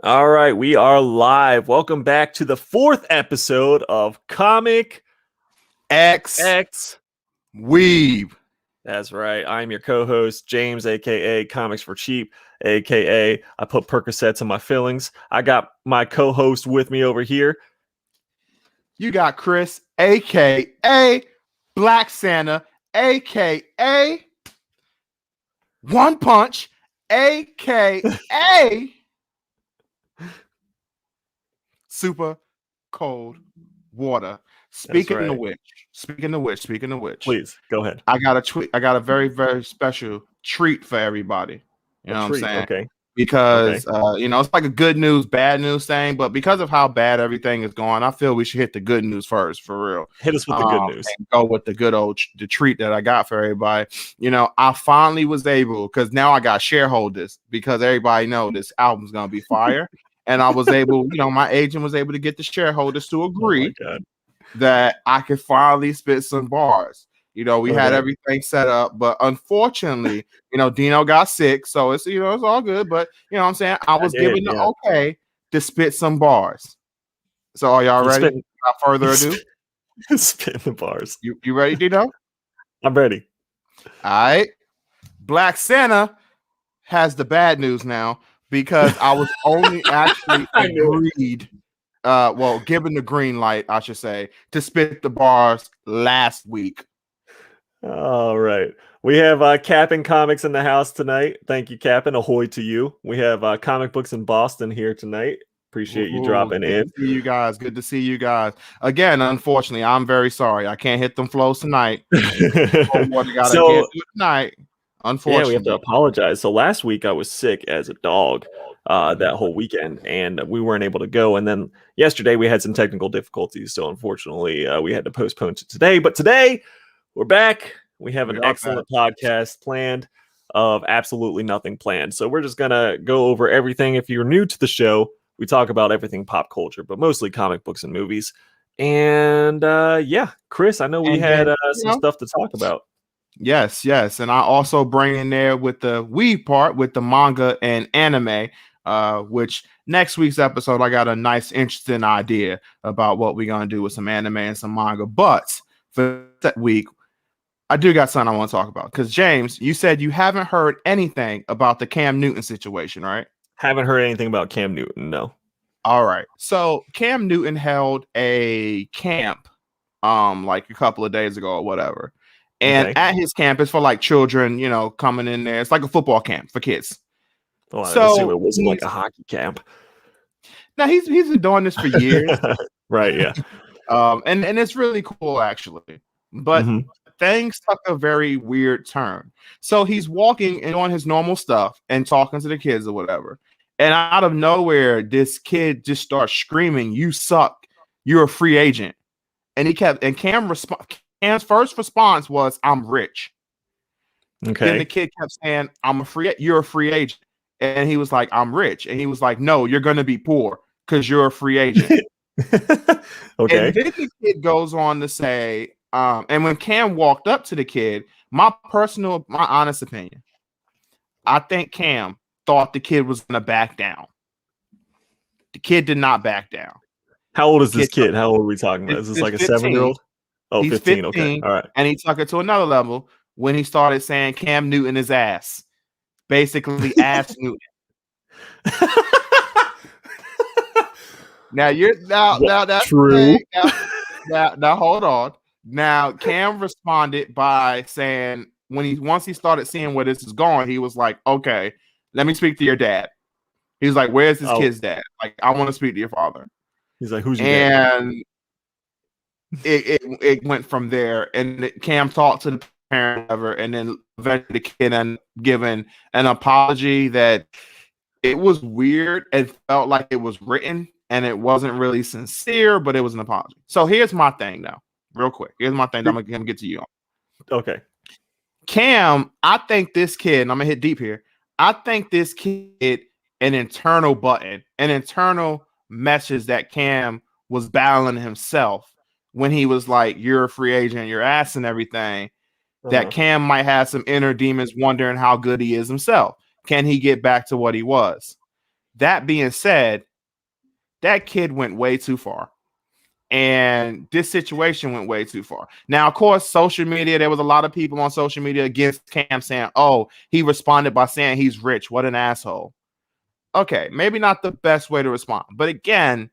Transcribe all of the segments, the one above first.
All right, we are live. Welcome back to the fourth episode of Comic X X. Weeb. That's right. I'm your co-host, James, aka Comics for Cheap, aka I put Percocets in my fillings. I got my co-host with me over here. You got Chris, aka Black Santa, aka One Punch, aka Super Cold Water. Speaking right. of which, Please go ahead. I got a tweet. I got a very, very special treat for everybody. You know what I'm Treat. saying? Okay. Because it's like a good news, bad news thing, but because of how bad everything is going, I feel we should hit the good news first, for real. Hit us with the good news. And go with the good old the treat that I got for everybody. I finally was able, because now I got shareholders, because everybody know this album's gonna be fire. And I was able, my agent was able to get the shareholders to agree that I could finally spit some bars. We had everything set up, but unfortunately, Dino got sick, so it's it's all good. But what I'm saying, I was given the okay to spit some bars. So are y'all ready? Without further ado, spit the bars. You ready, Dino? I'm ready. All right. Black Santa has the bad news now, because I was only actually agreed. Given the green light, I should say, to spit the bars last week. All right. We have Cap'n Comics in the house tonight. Thank you, Cap'n. Ahoy to you. We have Comic Books in Boston here tonight. Appreciate you dropping in. Good to see you guys. Good to see you guys. Again, unfortunately, I'm very sorry. I can't hit them flows tonight. Tonight. Unfortunately. Yeah, we have to apologize. So last week I was sick as a dog that whole weekend, and we weren't able to go. And then yesterday we had some technical difficulties. So unfortunately, we had to postpone to today. But today we're back. We have an excellent podcast planned of absolutely nothing planned. So we're just going to go over everything. If you're new to the show, we talk about everything pop culture, but mostly comic books and movies. And Chris, I know we had some stuff to talk about. Yes. And I also bring in there with the weeb part with the manga and anime, which next week's episode, I got a nice, interesting idea about what we're going to do with some anime and some manga. But for that week, I do got something I want to talk about, because James, you said you haven't heard anything about the Cam Newton situation, right? Haven't heard anything about Cam Newton, no. All right. So Cam Newton held a camp like a couple of days ago or whatever. And at his camp, it's for like children, coming in there. It's like a football camp for kids. Well, I assume it wasn't like a hockey camp. Now he's been doing this for years. Right, yeah. And it's really cool, actually. But things took a very weird turn. So he's walking and on his normal stuff and talking to the kids or whatever. And out of nowhere, this kid just starts screaming, "You suck. You're a free agent." And Cam's first response was, "I'm rich." Okay. Then the kid kept saying, "You're a free agent." And he was like, "I'm rich." And he was like, "No, you're going to be poor because you're a free agent." Okay. And then the kid goes on to say, and when Cam walked up to the kid, my honest opinion, I think Cam thought the kid was going to back down. The kid did not back down. How old is this kid? How old are we talking about? Is this like a 7-year-old? Oh, he's 15. Okay. All right. And he took it to another level when he started saying Cam Newton is ass. Basically, ass Newton. Now that's true. Now hold on. Now Cam responded by saying once he started seeing where this is going, he was like, "Okay, let me speak to your dad." He was like, "Where's this kid's dad? Like, I want to speak to your father." He's like, "Who's your dad?" And it went from there, and Cam talked to the parent ever, and then eventually the kid and given an apology that it was weird. It felt like it was written, and it wasn't really sincere, but it was an apology. So here's my thing now, real quick. Here's my thing that I'm gonna get to you on. Okay. Cam, I think this kid, and I'm gonna hit deep here. I think this kid, an internal message that Cam was battling himself when he was like, "You're a free agent, your ass and everything." That Cam might have some inner demons wondering how good he is himself. Can he get back to what he was? That being said, that kid went way too far. And this situation went way too far. Now, of course, social media, there was a lot of people on social media against Cam saying, oh, he responded by saying he's rich. What an asshole. Okay, maybe not the best way to respond. But again,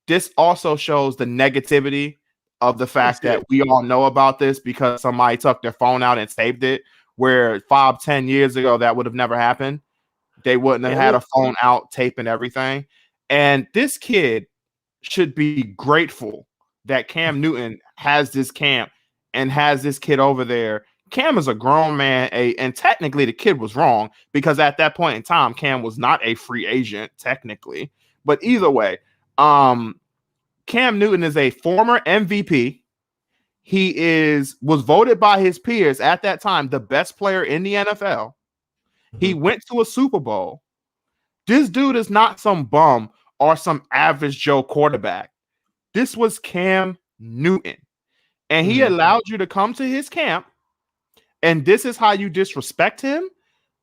this also shows the negativity of the fact that we all know about this because somebody took their phone out and saved it, where 5-10 years ago, that would have never happened. They wouldn't have had a phone out taping everything. And this kid should be grateful that Cam Newton has this camp and has this kid over there. Cam is a grown man, and technically the kid was wrong because at that point in time, Cam was not a free agent technically. But either way, Cam Newton is a former MVP. He was voted by his peers at that time the best player in the NFL. He went to a Super Bowl. This dude is not some bum or some average Joe quarterback. This was Cam Newton. And he allowed you to come to his camp. And this is how you disrespect him?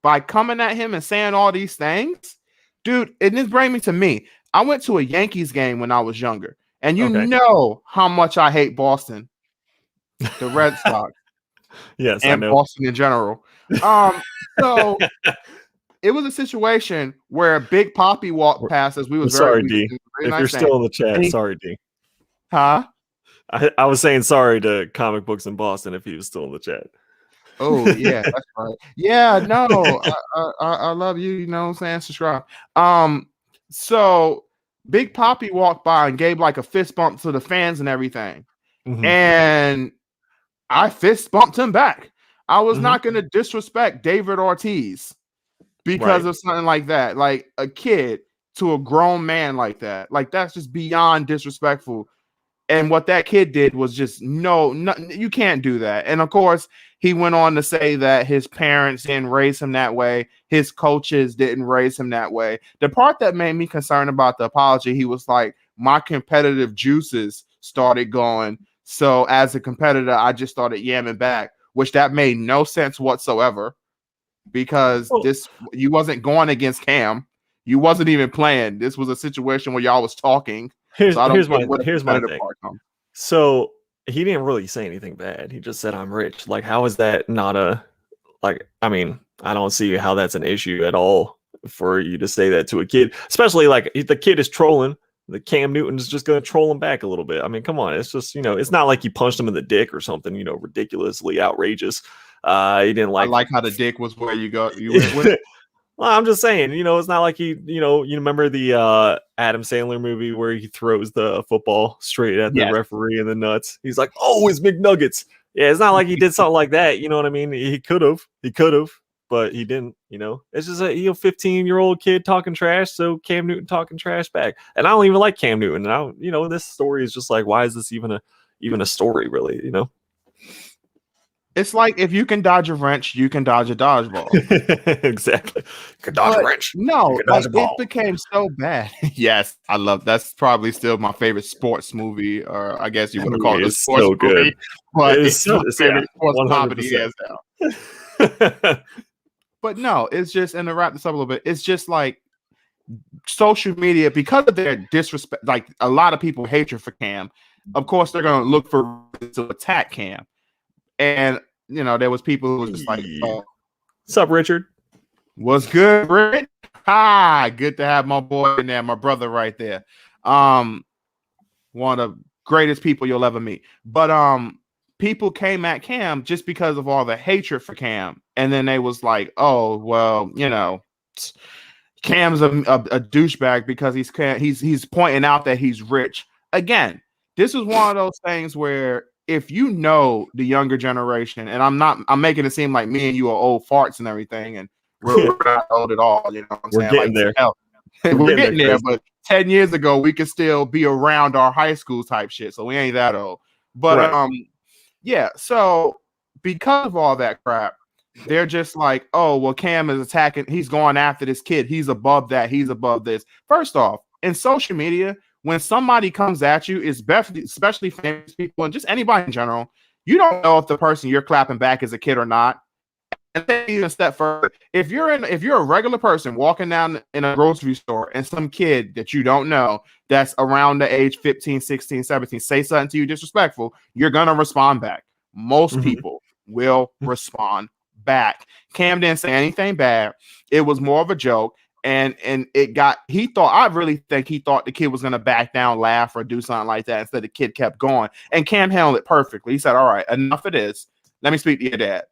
By coming at him and saying all these things? Dude, and this brings me to me. I went to a Yankees game when I was younger. And you know how much I hate Boston, the Red Sox. Yes, and I know. Boston in general. So it was a situation where Big Poppy walked past us. We was sorry, D. If you're still in the chat, sorry, D. Huh? I was saying sorry to Comic Books in Boston if he was still in the chat. Oh yeah, that's right. Yeah, no, I love you. You know what I'm saying? Subscribe. So Big Poppy walked by and gave like a fist bump to the fans and everything, and I fist bumped him back. I was not going to disrespect David Ortiz because of something like that, like a kid to a grown man like that. Like that's just beyond disrespectful. And what that kid did was just no, you can't do that. And of course, he went on to say that his parents didn't raise him that way. His coaches didn't raise him that way. The part that made me concerned about the apology, he was like, my competitive juices started going. So as a competitor, I just started yamming back, which that made no sense whatsoever because you wasn't going against Cam. You wasn't even playing. This was a situation where y'all was talking. Here's my thing. So he didn't really say anything bad. He just said, I'm rich. Like, how is that not I mean, I don't see how that's an issue at all for you to say that to a kid, especially like if the kid is trolling. The Cam Newton's just going to troll him back a little bit. I mean, come on. It's just, it's not like you punched him in the dick or something, ridiculously outrageous. He didn't like. I like how the dick was where you went with it. Well, I'm just saying, it's not like you remember the Adam Sandler movie where he throws the football straight at the referee in the nuts. He's like, oh, it's McNuggets. Yeah, it's not like he did something like that. You know what I mean? He could have, but he didn't. It's just a 15-year-old kid talking trash. So Cam Newton talking trash back, and I don't even like Cam Newton. And this story is just like, why is this even a story, really? It's like if you can dodge a wrench, you can dodge a dodgeball. Exactly. You can dodge a wrench. No, it became so bad. Yes, I love that's probably still my favorite sports movie, or I guess you would have called it a sports so movie. Good. But it's my favorite sports comedy hands down. But no, it's just, and to wrap this up a little bit, it's just like social media, because of their disrespect, like a lot of people hatred for Cam, of course they're going to look for to attack Cam. And there was people who was just like, what's up, Richard? What's good, Rich? Hi, good to have my boy in there, my brother right there. One of the greatest people you'll ever meet. But people came at Cam just because of all the hatred for Cam. And then they was like, oh, well, Cam's a douchebag because he's pointing out that he's rich. Again, this is one of those things where if the younger generation, and I'm making it seem like me and you are old farts and everything, and we're not old at all. You know what I'm saying? Getting there. We're getting there, but 10 years ago, we could still be around our high school type shit. So we ain't that old. But yeah. So because of all that crap, they're just like, oh, well, Cam is attacking. He's going after this kid. He's above that. He's above this. First off, in social media, when somebody comes at you, especially famous people and just anybody in general, you don't know if the person you're clapping back is a kid or not. And take it even a step further. If you're a regular person walking down in a grocery store and some kid that you don't know that's around the age 15, 16, 17 say something to you disrespectful, you're gonna respond back. Most people will respond back. Cam didn't say anything bad. It was more of a joke. And I really think he thought the kid was gonna back down, laugh, or do something like that. Instead, the kid kept going. And Cam handled it perfectly. He said, all right, enough of this. Let me speak to your dad.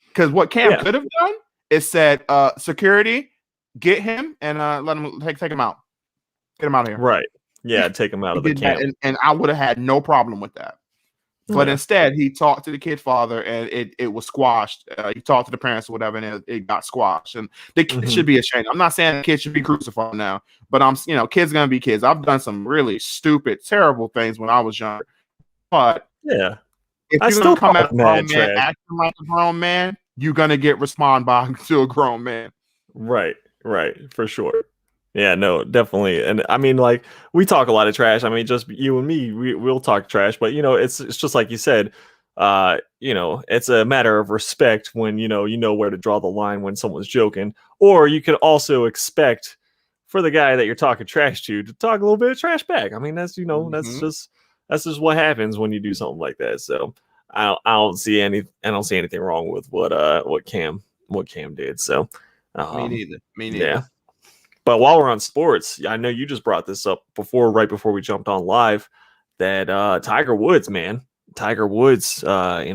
Because what Cam could have done is said, security, get him and let him take him out. Get him out of here. Right. Yeah, take him out of the camp. And I would have had no problem with that. But instead, he talked to the kid's father, and it was squashed. He talked to the parents or whatever, and it got squashed. And the kid should be ashamed. I'm not saying the kid should be crucified now, but kids gonna be kids. I've done some really stupid, terrible things when I was younger. But yeah, if you're gonna come at a grown man acting like a grown man, you're gonna get respond by to a grown man. Right, for sure. Yeah, no, definitely. And I mean, like, we talk a lot of trash. I mean, just you and me, we'll talk trash, but it's just like you said, it's a matter of respect when you know where to draw the line when someone's joking. Or you could also expect for the guy that you're talking trash to talk a little bit of trash back. I mean, that's that's just what happens when you do something like that. So I don't see anything wrong with what Cam did. So me neither. Yeah. But while we're on sports, I know you just brought this up right before we jumped on live, that Tiger Woods in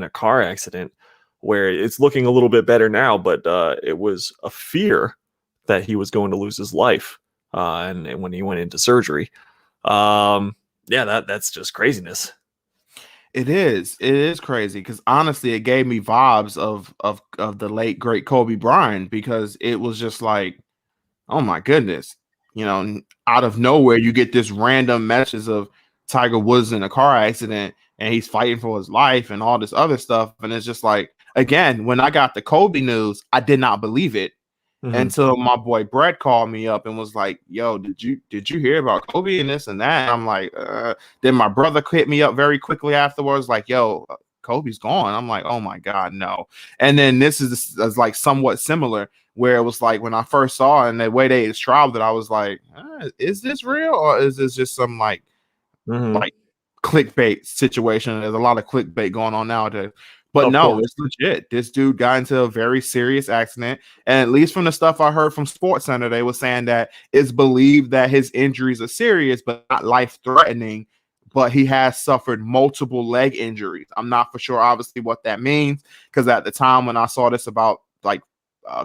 a car accident where it's looking a little bit better now, but it was a fear that he was going to lose his life, and when he went into surgery. That's just craziness. It is crazy because honestly, it gave me vibes of the late great Kobe Bryant, because it was just like, oh my goodness, out of nowhere you get this random message of Tiger Woods in a car accident and he's fighting for his life and all this other stuff, and it's just like, again, when I got the Kobe news, I did not believe it. Until my boy Brett called me up and was like, yo, did you hear about Kobe and this and that? And I'm like, then my brother hit me up very quickly afterwards, like, yo, Kobe's gone. I'm like, oh my God, no. And then this is like somewhat similar, where it was like when I first saw it and the way they described it, I was like, is this real, or is this just some like clickbait situation? There's a lot of clickbait going on nowadays. But no, it's legit. This dude got into a very serious accident. And at least from the stuff I heard from SportsCenter, they were saying that it's believed that his injuries are serious, but not life-threatening. But he has suffered multiple leg injuries. I'm not for sure, obviously, what that means, because at the time when I saw this about like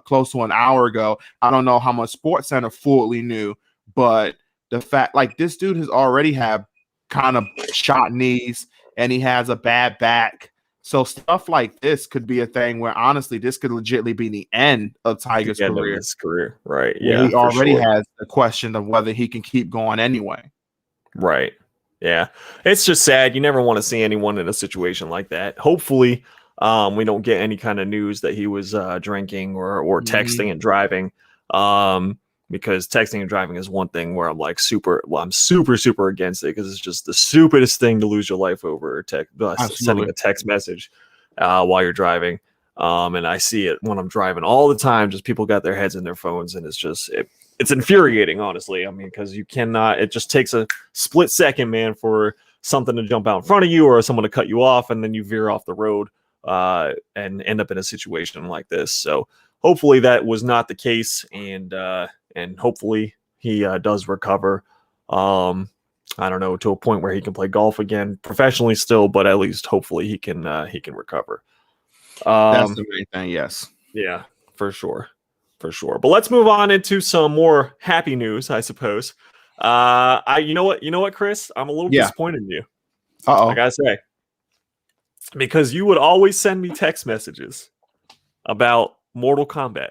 close to an hour ago, I don't know how much SportsCenter fully knew. But the fact, like, this dude has already had kind of shot knees, and he has a bad back. So stuff like this could be a thing where, honestly, this could legitimately be the end of Tiger's career. Right. Yeah. He already has the question of whether he can keep going anyway. Right. Yeah. It's just sad. You never want to see anyone in a situation like that. Hopefully, we don't get any kind of news that he was drinking or texting and driving. Because texting and driving is one thing where I'm like I'm super against it, because it's just the stupidest thing to lose your life over sending a text message while you're driving. And I see it when I'm driving all the time, just people got their heads in their phones, and it's infuriating, honestly. I mean, because it just takes a split second, man, for something to jump out in front of you or someone to cut you off, and then you veer off the road and end up in a situation like this. So hopefully that was not the case, and hopefully he does recover. I don't know, to a point where he can play golf again professionally still, but at least hopefully he can recover. That's the main thing. Yes. Yeah, for sure. But let's move on into some more happy news, I suppose. You know what, Chris? I'm a little disappointed in you. I gotta say, because you would always send me text messages about Mortal Kombat.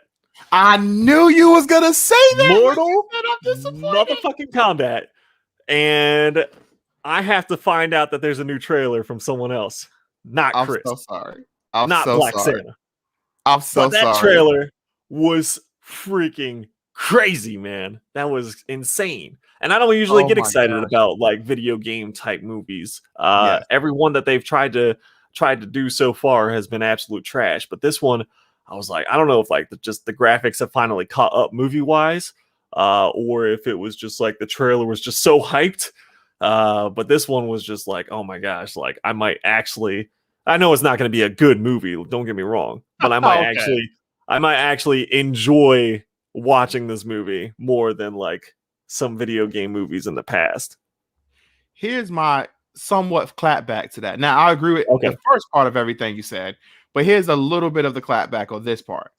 I knew you was gonna say that. Mortal motherfucking Kombat, and I have to find out that there's a new trailer from someone else, not Chris. I'm so sorry. Not Black Santa. I'm so sorry. That trailer was freaking crazy, man. That was insane. And I don't usually get excited about like video game type movies. Every one that they've tried to do so far has been absolute trash. But this one, I was like, I don't know if like just the graphics have finally caught up movie wise, or if it was just like the trailer was just so hyped. But this one was just like, oh my gosh, like I might actually. I know it's not going to be a good movie. Don't get me wrong, but Okay. I might actually enjoy watching this movie more than like some video game movies in the past. Here's my somewhat clapback to that. Now, I agree with the Okay, first part of everything you said, but here's a little bit of the clapback on this part.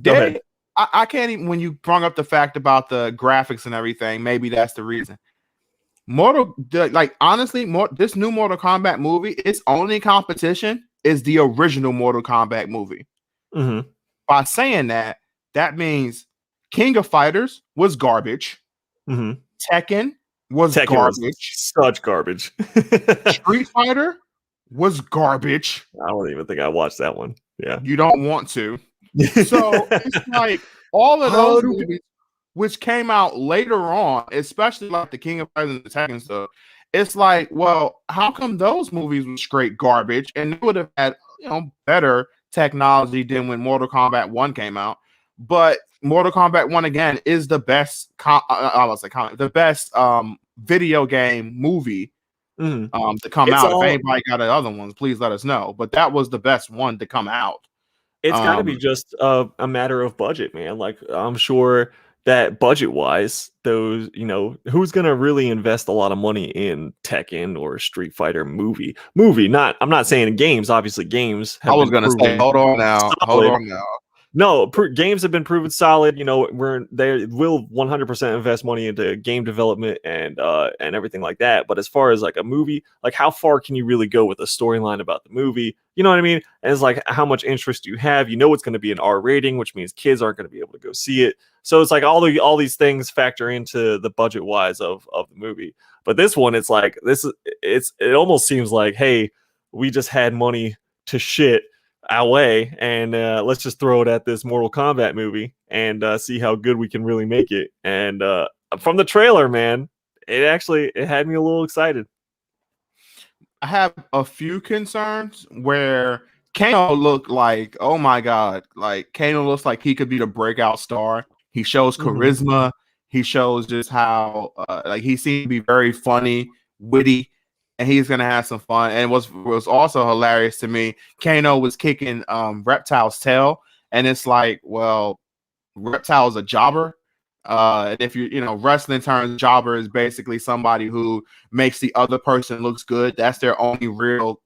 go ahead. I can't even, when you brought up the fact about the graphics and everything, maybe that's the reason. Like honestly, this new Mortal Kombat movie, its only competition is the original Mortal Kombat movie. Mm-hmm. By saying that, that means King of Fighters was garbage. Mm-hmm. Tekken was Tekken was garbage. such garbage. Street Fighter was garbage. I don't even think I watched that one. Yeah. You don't want to. So it's like all of those movies, which came out later on, especially like the King of Fighters and the Tekken stuff. It's like, well, how come those movies were straight garbage and they would have had, better technology than when Mortal Kombat 1 came out? But Mortal Kombat 1 again is the best the best video game movie to come out. If anybody got other ones, please let us know. But that was the best one to come out. It's got to be just a matter of budget, man. Like I'm sure that budget-wise, those who's gonna really invest a lot of money in Tekken or Street Fighter movie? Not. I'm not saying in games. Obviously, games. I was gonna say, hold on now. No, games have been proven solid. They will 100% invest money into game development and everything like that. But as far as like a movie, like how far can you really go with a storyline about the movie? You know what I mean? And it's like how much interest do you have? It's going to be an R rating, which means kids aren't going to be able to go see it. So it's like all these things factor into the budget wise of the movie. But this one, it's like it almost seems like, hey, we just had money to shit our way, and let's just throw it at this Mortal Kombat movie and see how good we can really make it. And from the trailer, man, it had me a little excited. I have a few concerns where Kano looked like, oh my god, like Kano looks like he could be the breakout star. He shows charisma. He shows just how like he seems to be very funny, witty, and he's gonna have some fun. And was also hilarious to me, Kano was kicking Reptile's tail, and it's like, well, Reptile's a jobber. And if wrestling terms, jobber is basically somebody who makes the other person looks good. That's their only real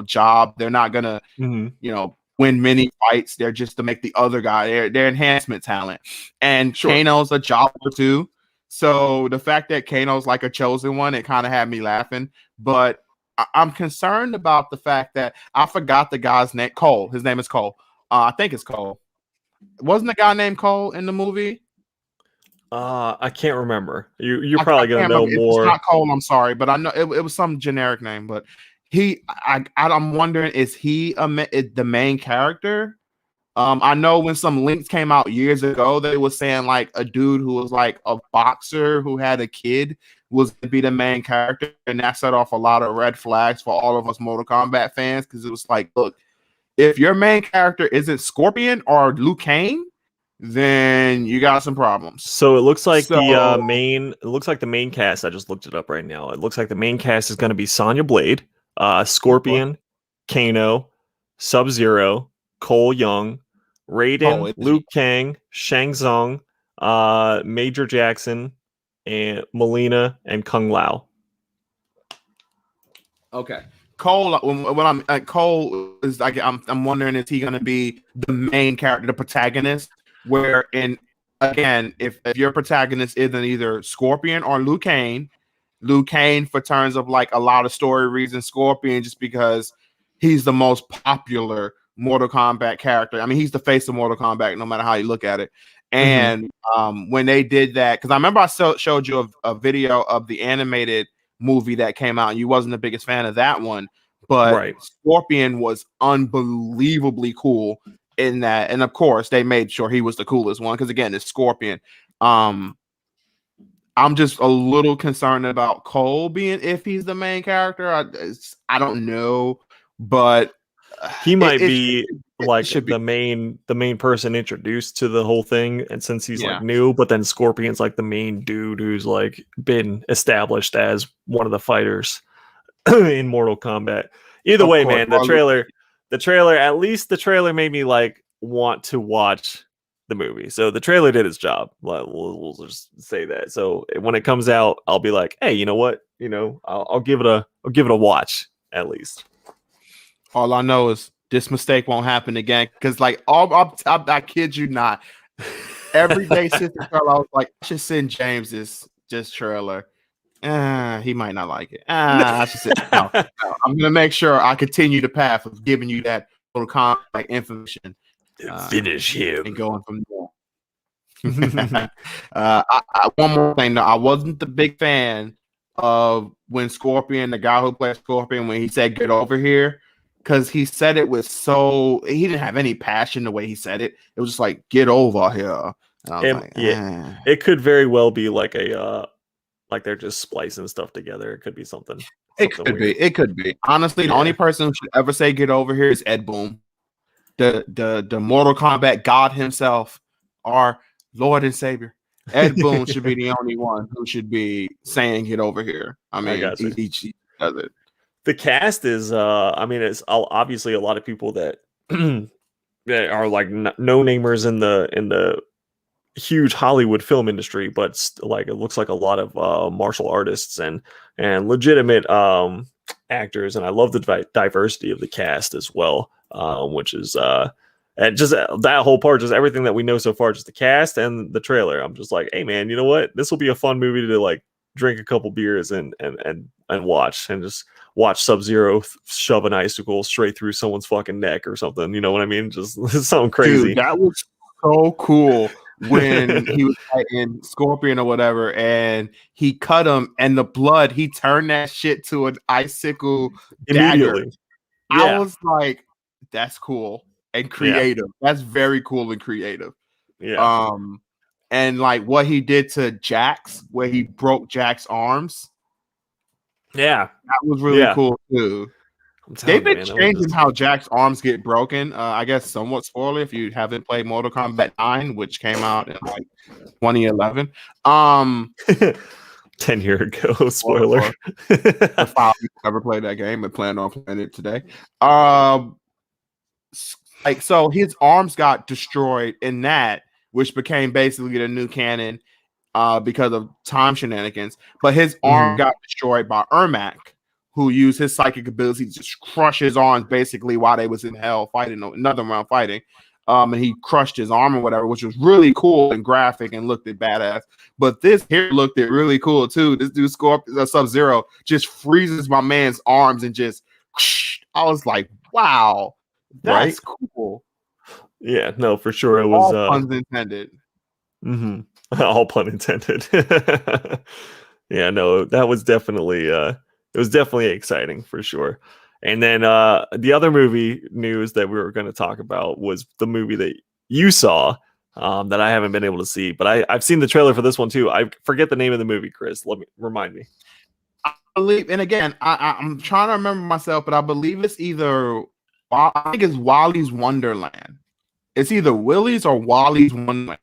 job. They're not gonna win many fights. They're just to make the other guy their enhancement talent. And sure, Kano's a jobber too. So the fact that Kano's like a chosen one, it kind of had me laughing. But I'm concerned about the fact that I forgot the guy's name. Cole. His name is Cole. I think it's Cole. Wasn't the guy named Cole in the movie? I can't remember. You're probably gonna know more. It's not Cole. I'm sorry, but I know it was some generic name. But I'm wondering, is he the main character? I know when some links came out years ago, they were saying like a dude who was like a boxer who had a kid was to be the main character, and that set off a lot of red flags for all of us Mortal Kombat fans, because it was like, look, if your main character isn't Scorpion or Liu Kang, then you got some problems. So it looks like the main cast. I just looked it up right now. It looks like the main cast is going to be Sonya Blade, Scorpion, Kano, Sub-Zero, Cole Young, Raiden, Liu Kang, Shang Tsung, Major Jackson, and Melina, and Kung Lao. Okay. Cole, when I'm Cole is like, I'm wondering, is he going to be the main character, the protagonist? Where again, if your protagonist isn't either Scorpion or Liu Kang for terms of like a lot of story reasons, Scorpion just because he's the most popular Mortal Kombat character. I mean, he's the face of Mortal Kombat, no matter how you look at it. And when they did that, because I remember I showed you a video of the animated movie that came out, and you wasn't the biggest fan of that one, but Scorpion was unbelievably cool in that. And of course, they made sure he was the coolest one, because again, it's Scorpion. I'm just a little concerned about Cole being, if he's the main character. I don't know, but he might it be like should be. the main person introduced to the whole thing, and since he's like Yeah. new, but then Scorpion's like the main dude who's like been established as one of the fighters in Mortal Kombat. Either Of way, course. man, at least the trailer made me like want to watch the movie. So the trailer did its job. We'll just say that. So when it comes out, I'll be like, hey, you know what? I'll give it a watch at least. All I know is this mistake won't happen again. Because like I kid you not, every day since the trailer, I was like, I should send James this trailer. He might not like it. I should say no. I'm gonna make sure I continue the path of giving you that little like information. Finish him and going from there. One more thing, though, I wasn't the big fan of when Scorpion, the guy who plays Scorpion, when he said "get over here," because he said it with he didn't have any passion the way he said it. It was just like "get over here." And I was like, yeah, it could very well be like a like they're just splicing stuff together. It could be something. It could be. It could be. Honestly, the only person who should ever say "get over here" is Ed Boon, the Mortal Kombat God himself, our Lord and Savior. Ed Boon should be the only one who should be saying "get over here." I mean, he does it. The cast is, I mean, it's obviously a lot of people that that are like no-namers in the huge Hollywood film industry, but like it looks like a lot of martial artists and legitimate actors, and I love the diversity of the cast as well, which is and just that whole part, just everything that we know so far, just the cast and the trailer. I'm just like, hey man, you know what? This will be a fun movie to like drink a couple beers and watch, and just watch Sub-Zero shove an icicle straight through someone's fucking neck or something. You know what I mean? Just something crazy. Dude, that was so cool. When he was fighting Scorpion or whatever, and he cut him, and the blood, he turned that shit to an icicle immediately. Dagger. Yeah. I was like, that's cool and creative. Yeah. That's very cool and creative. Yeah. And like what he did to Jax, where he broke Jax's arms. Yeah. That was really cool too. They've been changing how Jax's arms get broken. I guess somewhat spoiler if you haven't played Mortal Kombat 9, which came out in like 2011. 10 years ago, spoiler. If I ever played that game and plan on playing it today. Like so his arms got destroyed in that, which became basically the new canon because of time shenanigans. But his arm got destroyed by Ermac, who used his psychic ability to just crush his arms basically while they was in hell fighting another round fighting. And he crushed his arm or whatever, which was really cool and graphic and looked at badass. But this here looked at really cool too. This dude Sub-Zero just freezes my man's arms and just I was like, wow, that's cool. Yeah, no, for sure. It was all puns intended. All pun intended. Yeah, no, that was definitely it was definitely exciting for sure. And then the other movie news that we were going to talk about was the movie that you saw that I haven't been able to see, but I've seen the trailer for this one too. I forget the name of the movie, Chris. Remind me. I believe, and again, I'm trying to remember myself, but I believe it's either I think it's Wally's Wonderland. It's either Willy's or Wally's Wonderland.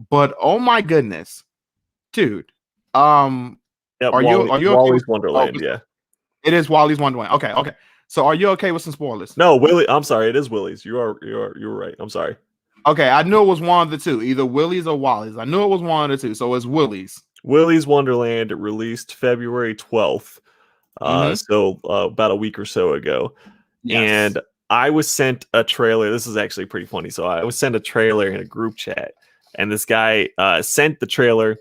But oh my goodness, dude. Yep, are you Wally's Wonderland? Yeah, it is Wally's Wonderland. Okay. So are you okay with some spoilers? No, Willy. I'm sorry, it is Willy's. You're right. I'm sorry. Okay, I knew it was one of the two, either Willy's or Wally's. I knew it was one of the two, so it's Willy's. Willy's Wonderland released February 12th, so about a week or so ago. Yes. And I was sent a trailer. This is actually pretty funny. So I was sent a trailer in a group chat, and this guy sent the trailer.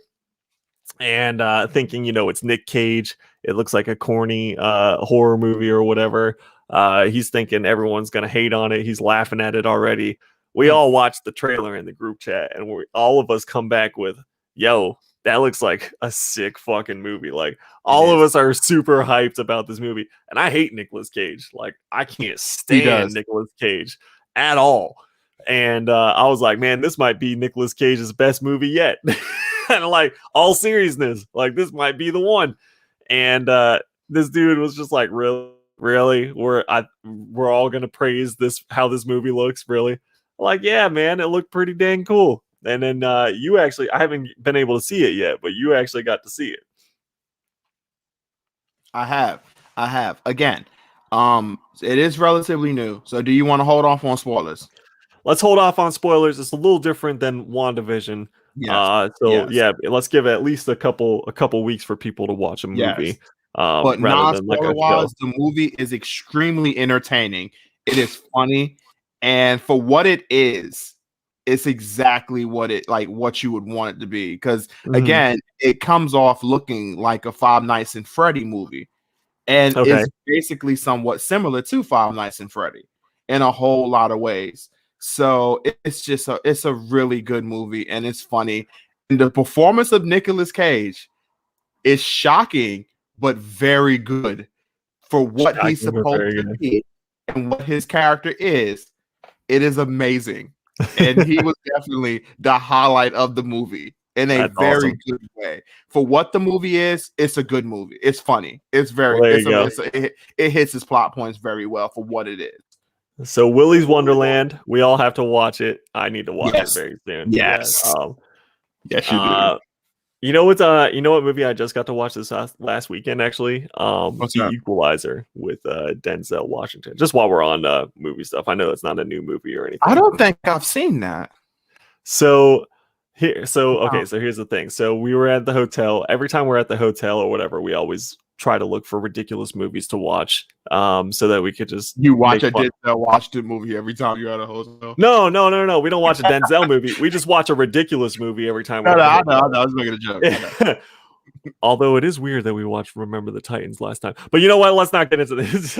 And thinking, it's Nick Cage. It looks like a corny horror movie or whatever. He's thinking everyone's going to hate on it. He's laughing at it already. We all watched the trailer in the group chat, and all of us come back with, yo, that looks like a sick fucking movie. Like, all of us are super hyped about this movie. And I hate Nicolas Cage. Like, I can't stand Nicolas Cage at all. And I was like, man, this might be Nicolas Cage's best movie yet. And like, all seriousness, like this might be the one. And this dude was just like, really? Really? We're all gonna praise this how this movie looks, really? Like, yeah, man, it looked pretty dang cool. And then you actually I haven't been able to see it yet, but you actually got to see it. I have. Again, it is relatively new. So do you want to hold off on spoilers? Let's hold off on spoilers. It's a little different than WandaVision. Yes. So Yes. yeah, let's give it at least a couple weeks for people to watch a Yes. movie. But Rather than like non-spoiler a show. wise, the movie is extremely entertaining. It is funny, and for what it is, it's exactly what you would want it to be. Because Mhm. again, it comes off looking like a Five Nights at Freddy movie, and Okay. is basically somewhat similar to Five Nights at Freddy in a whole lot of ways. So it's a really good movie, and it's funny. And the performance of Nicolas Cage is shocking, but very good for what he's Shocking, but supposed very to good. be and what his character is. It is amazing. And he was definitely the highlight of the movie in a That's very awesome. good way. For what the movie is, it's a good movie. It's funny. Well, there you go. It hits its plot points very well for what it is. So Willy's Wonderland, we all have to watch it. I need to watch it Yes. very soon. Yeah. Yes. Yes, you do. Uh, you know what movie I just got to watch this last weekend actually? What's The that? Equalizer with Denzel Washington. Just while we're on movie stuff, I know it's not a new movie or I anything. don't think I've seen that. So Wow. so here's the thing. So we were at the hotel. Every time we're at the hotel or whatever, we always try to look for ridiculous movies to watch, so that we could just You watch make a fun. Denzel Washington movie every time you're at a hotel. No. We don't watch a Denzel movie. We just watch a ridiculous movie every time we're No, at the I know, hotel. I was making a joke. I know. Although it is weird that we watched Remember the Titans last time. But you know what? Let's not get into this.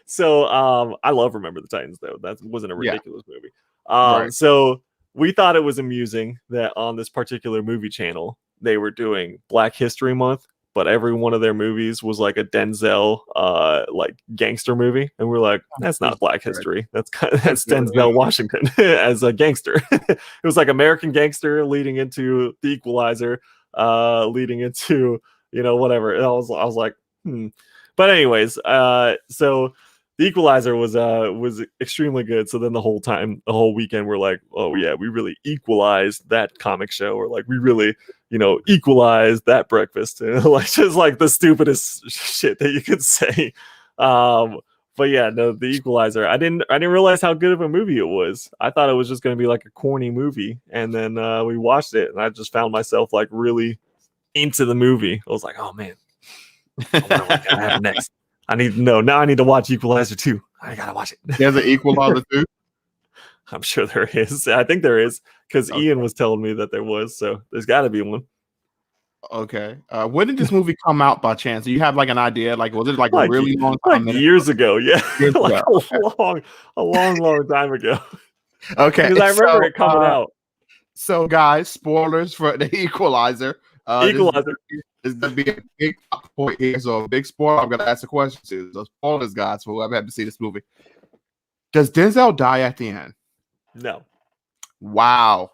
So I love Remember the Titans though. That wasn't a Yeah, ridiculous movie. right. So we thought it was amusing that on this particular movie channel they were doing Black History Month, but every one of their movies was like a Denzel like gangster movie. And we're like, that's It's not Black good. History. That's It's that's good. Denzel Washington as a gangster. It was like American Gangster leading into The Equalizer, leading into whatever. And I was like, but anyways, so The Equalizer was extremely good. So then the whole weekend we're like, oh yeah, we really equalized that comic show, or like we really equalized that breakfast. Like just like the stupidest shit that you could say. But yeah, no, The Equalizer. I didn't realize how good of a movie it was. I thought it was just going to be like a corny movie, and then we watched it, and I just found myself like really into the movie. I was like, oh man, I wonder what's gonna happen next. I need to know. Now I need to watch Equalizer 2. I gotta watch it. There's an Equalizer too. I'm sure there is. I think there is, because Okay. Ian was telling me that there was. So there's got to be one. Okay. When did this movie come out by chance? Do you have like an idea? Like, was it like a Like really long like time ago? years ago, yeah, Years like ago. a long time ago. Okay. Because I remember it coming out. So guys, spoilers for the Equalizer. Equalizer. This is gonna be a big point here. So a big spoiler. I'm gonna ask a question to the spoilers, guys, for whoever had to see this movie. Does Denzel die at the end? No. Wow.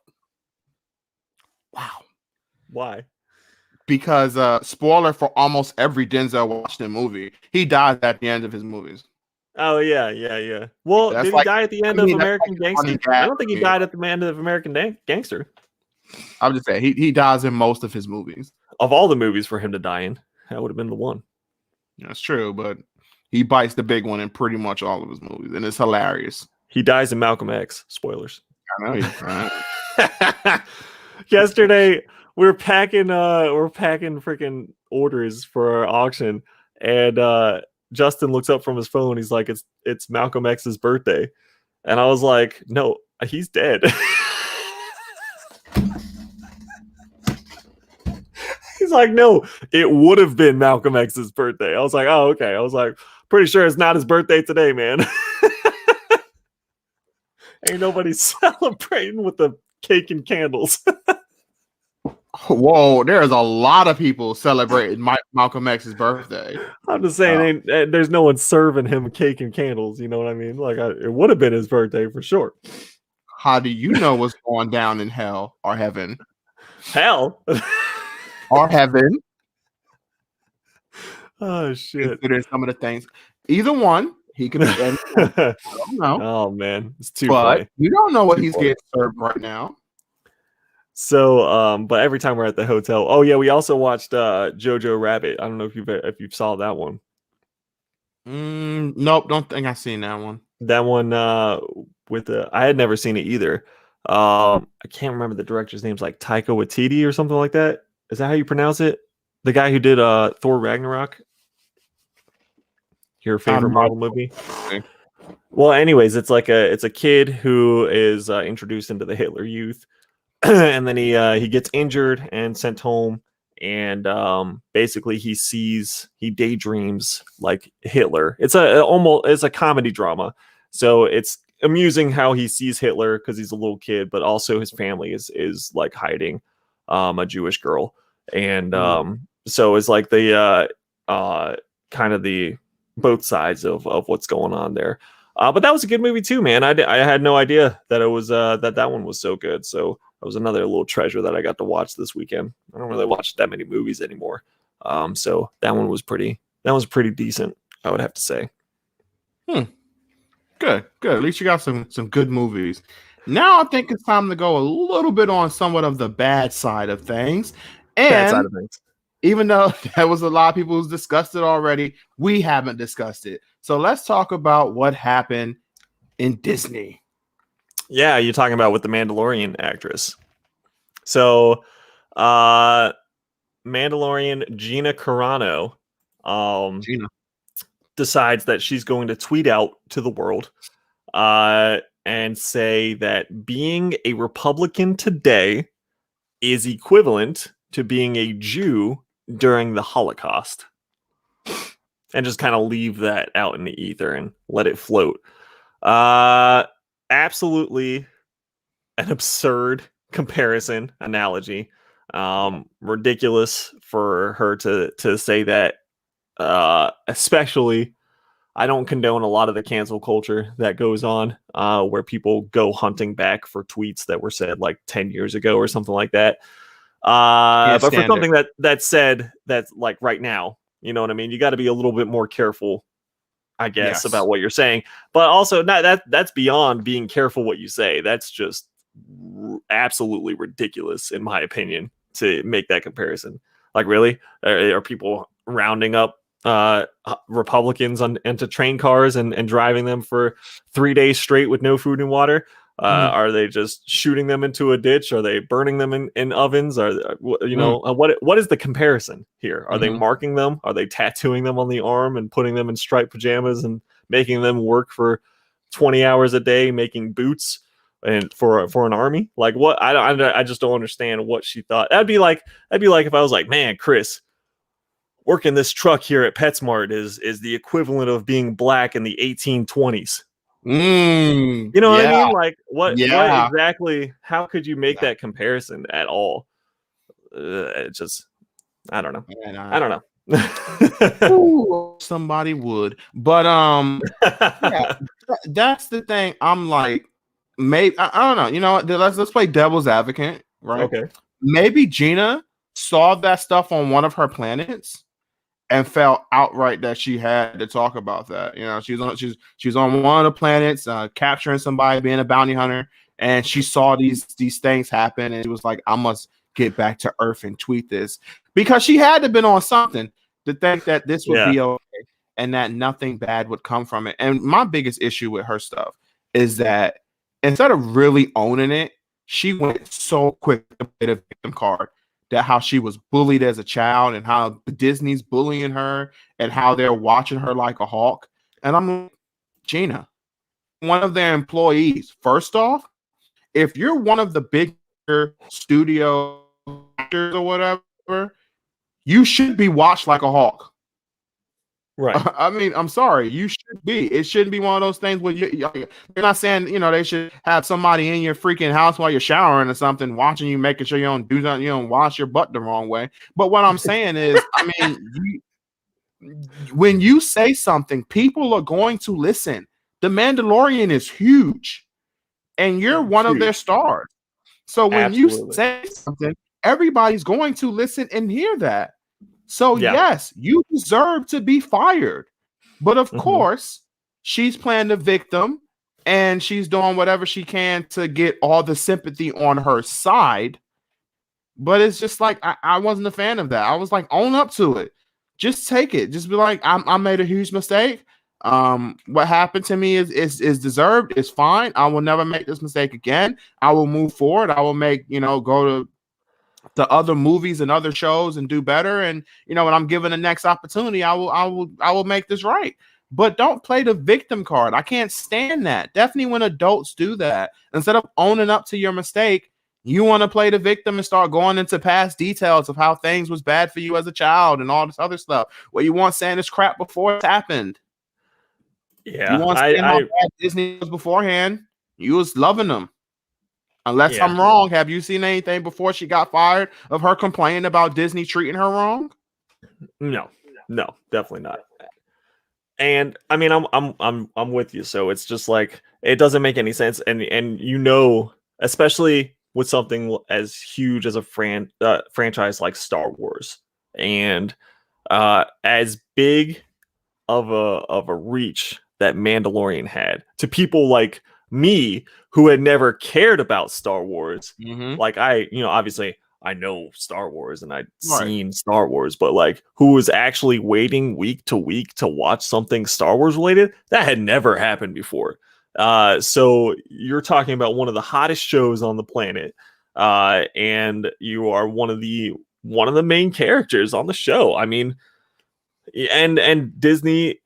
Why? Because spoiler for almost every Denzel Washington movie, he dies at the end of his movies. Oh yeah. Well, That's did he like, die at the end I of mean, that's like American a funny Gangster? I gag don't think for he me. died at the end of American Gangster. I'm just saying he dies in most of his movies. Of all the movies for him to die in, that would have been the one. That's true, but he bites the big one in pretty much all of his movies, and it's hilarious. He dies in Malcolm X. Spoilers. I know. Yesterday we're packing freaking orders for our auction, and Justin looks up from his phone. He's like, it's Malcolm X's birthday. And I was like, no, he's dead. He's like, no, it would have been Malcolm X's birthday. I was like, oh, okay. I was like, pretty sure it's not his birthday today, man. Ain't nobody celebrating with the cake and candles. Whoa, there's a lot of people celebrating Malcolm X's birthday. I'm just saying, there's no one serving him cake and candles. You know what I mean? Like, it would have been his birthday for sure. How do you know what's going down in hell or heaven? Hell. Or heaven. Oh shit. Consider some of the things. Either one. He could be any one. I don't know. Oh man, it's too But funny. you don't know what Too he's funny. getting served right now. So, but every time we're at the hotel, oh yeah, we also watched Jojo Rabbit. I don't know if you saw that one. Nope, don't think I've seen that one. That one with the I had never seen it either. I can't remember the director's name's like Taika Waititi or something like that. Is that how you pronounce it? The guy who did Thor Ragnarok. Your favorite Marvel movie? Okay. Well, anyways, it's a kid who is introduced into the Hitler Youth, and then he gets injured and sent home, and basically he daydreams like Hitler. It's a comedy drama, so it's amusing how he sees Hitler because he's a little kid, but also his family is like hiding a Jewish girl, and so it's like the kind of the both sides of what's going on there. But that was a good movie too, man. I had no idea that it was that one was so good. So that was another little treasure that I got to watch this weekend. I don't really watch that many movies anymore. So that was pretty decent, I would have to say. Good. At least you got some good movies. Now I think it's time to go a little bit on somewhat of the bad side of things. And bad side of things. Even though there was a lot of people who's discussed it already, we haven't discussed it. So let's talk about what happened in Disney. Yeah, you're talking about with the Mandalorian actress. So, Mandalorian Gina Carano, decides that she's going to tweet out to the world, and say that being a Republican today is equivalent to being a Jew during the Holocaust, and just kind of leave that out in the ether and let it float. Absolutely an absurd comparison analogy. Ridiculous for her to say that. Especially, I don't condone a lot of the cancel culture that goes on, where people go hunting back for tweets that were said like 10 years ago or something like that. But for something that's said that's like right now, you know what I mean? You got to be a little bit more careful, I guess, about what you're saying. But also, that's beyond being careful what you say. That's just absolutely ridiculous, in my opinion, to make that comparison. Like, really? Are people rounding up Republicans into train cars and driving them for 3 days straight with no food and water? Are they just shooting them into a ditch? Are they burning them in ovens? What is the comparison here? Are they marking them? Are they tattooing them on the arm and putting them in striped pajamas and making them work for 20 hours a day making boots and for an army? Like, what? I just don't understand what she thought. That'd be like if I was like, man, Chris, working this truck here at PetSmart is the equivalent of being black in the 1820s. You know what I mean? Like, what exactly? How could you make that comparison at all? It just, I don't know. I don't know. Ooh, somebody would, but that's the thing. I'm like, maybe I don't know. You know what? Let's play devil's advocate, right? Okay. Maybe Gina saw that stuff on one of her planets and felt outright that she had to talk about that. You know, she's on one of the planets, capturing somebody, being a bounty hunter, and she saw these things happen, and she was like, I must get back to Earth and tweet this, because she had to have been on something to think that this would be okay and that nothing bad would come from it. And my biggest issue with her stuff is that instead of really owning it, she went so quick to play the victim card. That how she was bullied as a child and how Disney's bullying her and how they're watching her like a hawk. And I'm like, Gina, one of their employees, first off, if you're one of the bigger studio actors or whatever, you should be watched like a hawk. Right. I mean, I'm sorry. You should be. It shouldn't be one of those things where you're not saying, they should have somebody in your freaking house while you're showering or something, watching you, making sure you don't do nothing, you don't wash your butt the wrong way. But what I'm saying is, I mean, when you say something, people are going to listen. The Mandalorian is huge, and you're one of their stars. So when you say something, everybody's going to listen and hear that. So yes, you deserve to be fired. But of Mhm. course, she's playing the victim and she's doing whatever she can to get all the sympathy on her side. But it's just like I wasn't a fan of that. I was like, own up to it. Just take it. Just be like, I made a huge mistake. What happened to me is deserved. It's fine. I will never make this mistake again. I will move forward. I will make, go to the other movies and other shows and do better. And when I'm given the next opportunity, I will make this right. But don't play the victim card. I can't stand that. Definitely when adults do that, instead of owning up to your mistake, you want to play the victim and start going into past details of how things was bad for you as a child and all this other stuff. Where you want saying this crap before it happened. You Yeah, want saying how bad Disney was beforehand. You was loving them. Unless I'm wrong, have you seen anything before she got fired of her complaining about Disney treating her wrong? No, definitely not. And I mean, I'm with you. So it's just like it doesn't make any sense, and especially with something as huge as a franchise like Star Wars, and as big of a reach that Mandalorian had to people like me who had never cared about Star Wars. Mm-hmm. Like obviously I know Star Wars and I'd Right. seen Star Wars, but like who was actually waiting week to week to watch something Star Wars related, that had never happened before. So you're talking about one of the hottest shows on the planet, and you are one of the main characters on the show. I mean, and Disney,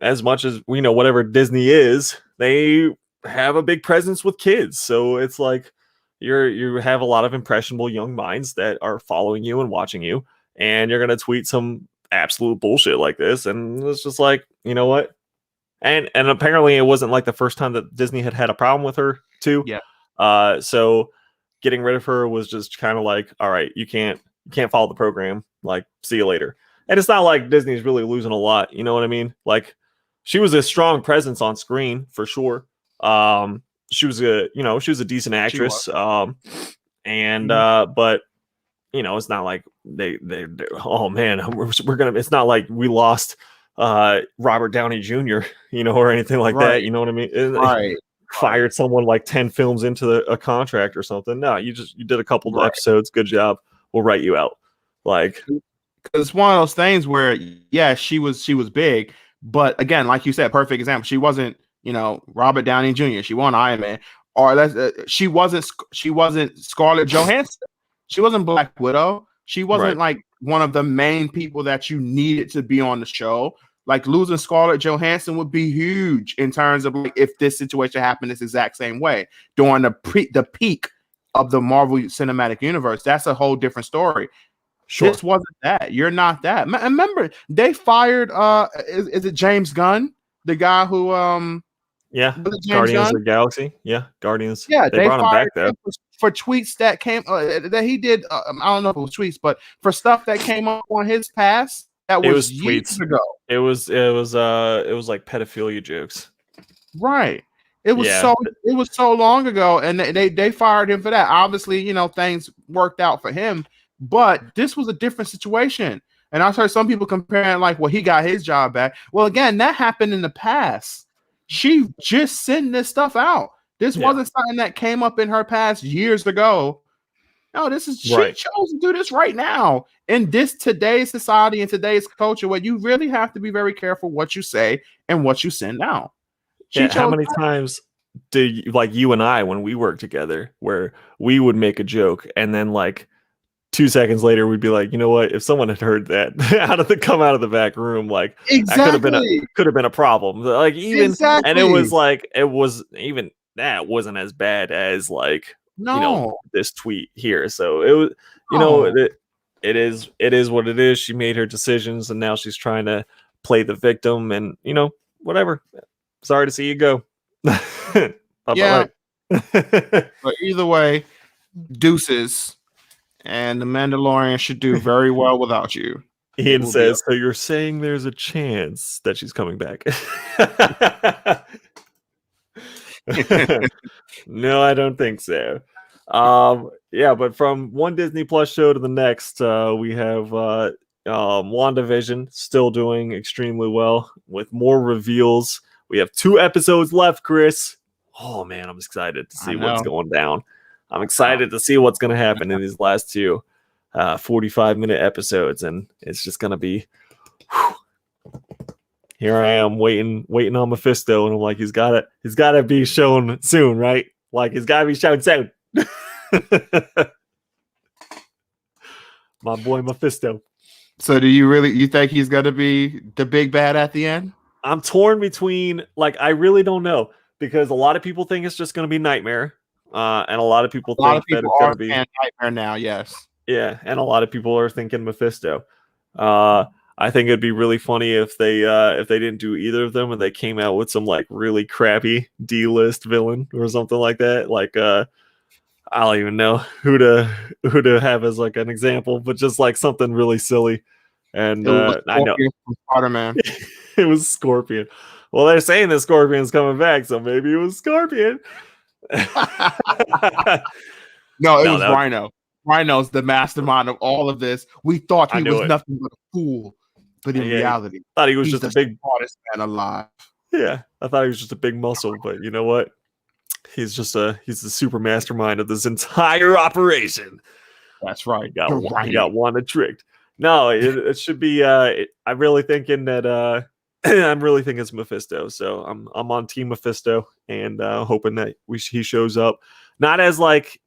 as much as we know whatever Disney is, they have a big presence with kids. So it's like you have a lot of impressionable young minds that are following you and watching you, and you're gonna tweet some absolute bullshit like this, and it's just like, you know what? And apparently it wasn't like the first time that Disney had a problem with her too. Yeah. So getting rid of her was just kind of like, all right, you can't follow the program. Like, see you later. And it's not like Disney's really losing a lot. You know what I mean? Like, she was a strong presence on screen for sure. She was a decent actress. And but it's not like they oh man, we're gonna. It's not like we lost Robert Downey Jr. Or anything like that. You know what I mean? Right. Fired someone like 10 films into a contract or something. No, you did a couple of episodes. Good job. We'll write you out. Like, because it's one of those things where, yeah, she was big, but again, like you said, perfect example. She wasn't, Robert Downey Jr. She wasn't Iron Man, or she wasn't Scarlett Johansson. She wasn't Black Widow. She wasn't like one of the main people that you needed to be on the show. Like losing Scarlett Johansson would be huge in terms of like if this situation happened this exact same way during the peak of the Marvel Cinematic Universe. That's a whole different story. Sure. This wasn't that. You're not that. Remember, they fired is it James Gunn, the guy who Guardians of the Galaxy. Yeah, Guardians. Yeah, they brought him back though for tweets that came that he did. I don't know if it was tweets, but for stuff that came up on his past that was years ago. It was like pedophilia jokes. Right. It was so long ago, and they fired him for that. Obviously, things worked out for him, but this was a different situation. And I've heard some people comparing like, well, he got his job back. Well, again, that happened in the past. She just sending this stuff out. This wasn't something that came up in her past years ago. No, she chose to do this right now in today's society and today's culture, where you really have to be very careful what you say and what you send out. How many times do you and I, when we worked together, where we would make a joke and then like 2 seconds later we'd be like, you know what? If someone had heard that come out of the back room, like that could have been a problem. Like and it was even that wasn't as bad as like this tweet here. So it was it is what it is. She made her decisions and now she's trying to play the victim and whatever. Sorry to see you go. Yeah. But either way, deuces. And the Mandalorian should do very well without you. Ian says, so you're saying there's a chance that she's coming back? No, I don't think so. But from one Disney Plus show to the next, we have WandaVision still doing extremely well with more reveals. We have 2 episodes left, Chris. Oh man, I'm excited to I see what's know. going down. I'm excited to see what's going to happen in these last 2 45-minute episodes, and it's just going to be. Here I am waiting on Mephisto, and I'm like, he's got to be shown soon, right? Like he's got to be shown soon. My boy Mephisto. So do you think he's gonna be the big bad at the end? I'm torn between, like, I really don't know, because a lot of people think it's just going to be Nightmare, and a lot of people think that it's going to be Nightmare now. Yes. Yeah, and a lot of people are thinking Mephisto. I think it'd be really funny if they didn't do either of them and they came out with some like really crappy D-list villain or something like that. Like I don't even know who to have as like an example, but just like something really silly. And I know Spider-Man. it was Scorpion. Well, they're saying that Scorpion's coming back, so maybe it was Scorpion. No, it was Rhino. Rhino's the mastermind of all of this. We thought he was nothing but a fool, but in reality, I thought he was just a big smartest man alive. Yeah, I thought he was just a big muscle, but you know what? He's the super mastermind of this entire operation. That's right. He got Wanda tricked. No, it should be. I'm really thinking that. I'm really thinking it's Mephisto. So I'm on Team Mephisto and hoping that he shows up. Not as like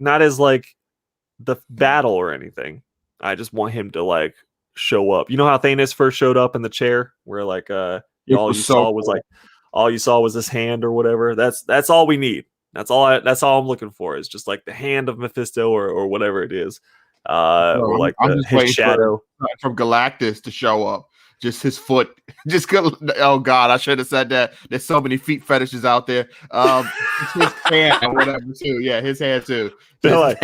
the battle or anything. I just want him to like show up. You know how Thanos first showed up in the chair, where like all you saw was his hand or whatever. That's all we need. That's all I'm looking for is just like the hand of Mephisto or whatever it is. Or like his shadow from Galactus to show up. Just his foot. Oh God, I should have said that. There's so many feet fetishes out there. His hand or whatever too. Yeah, his hand too. Like,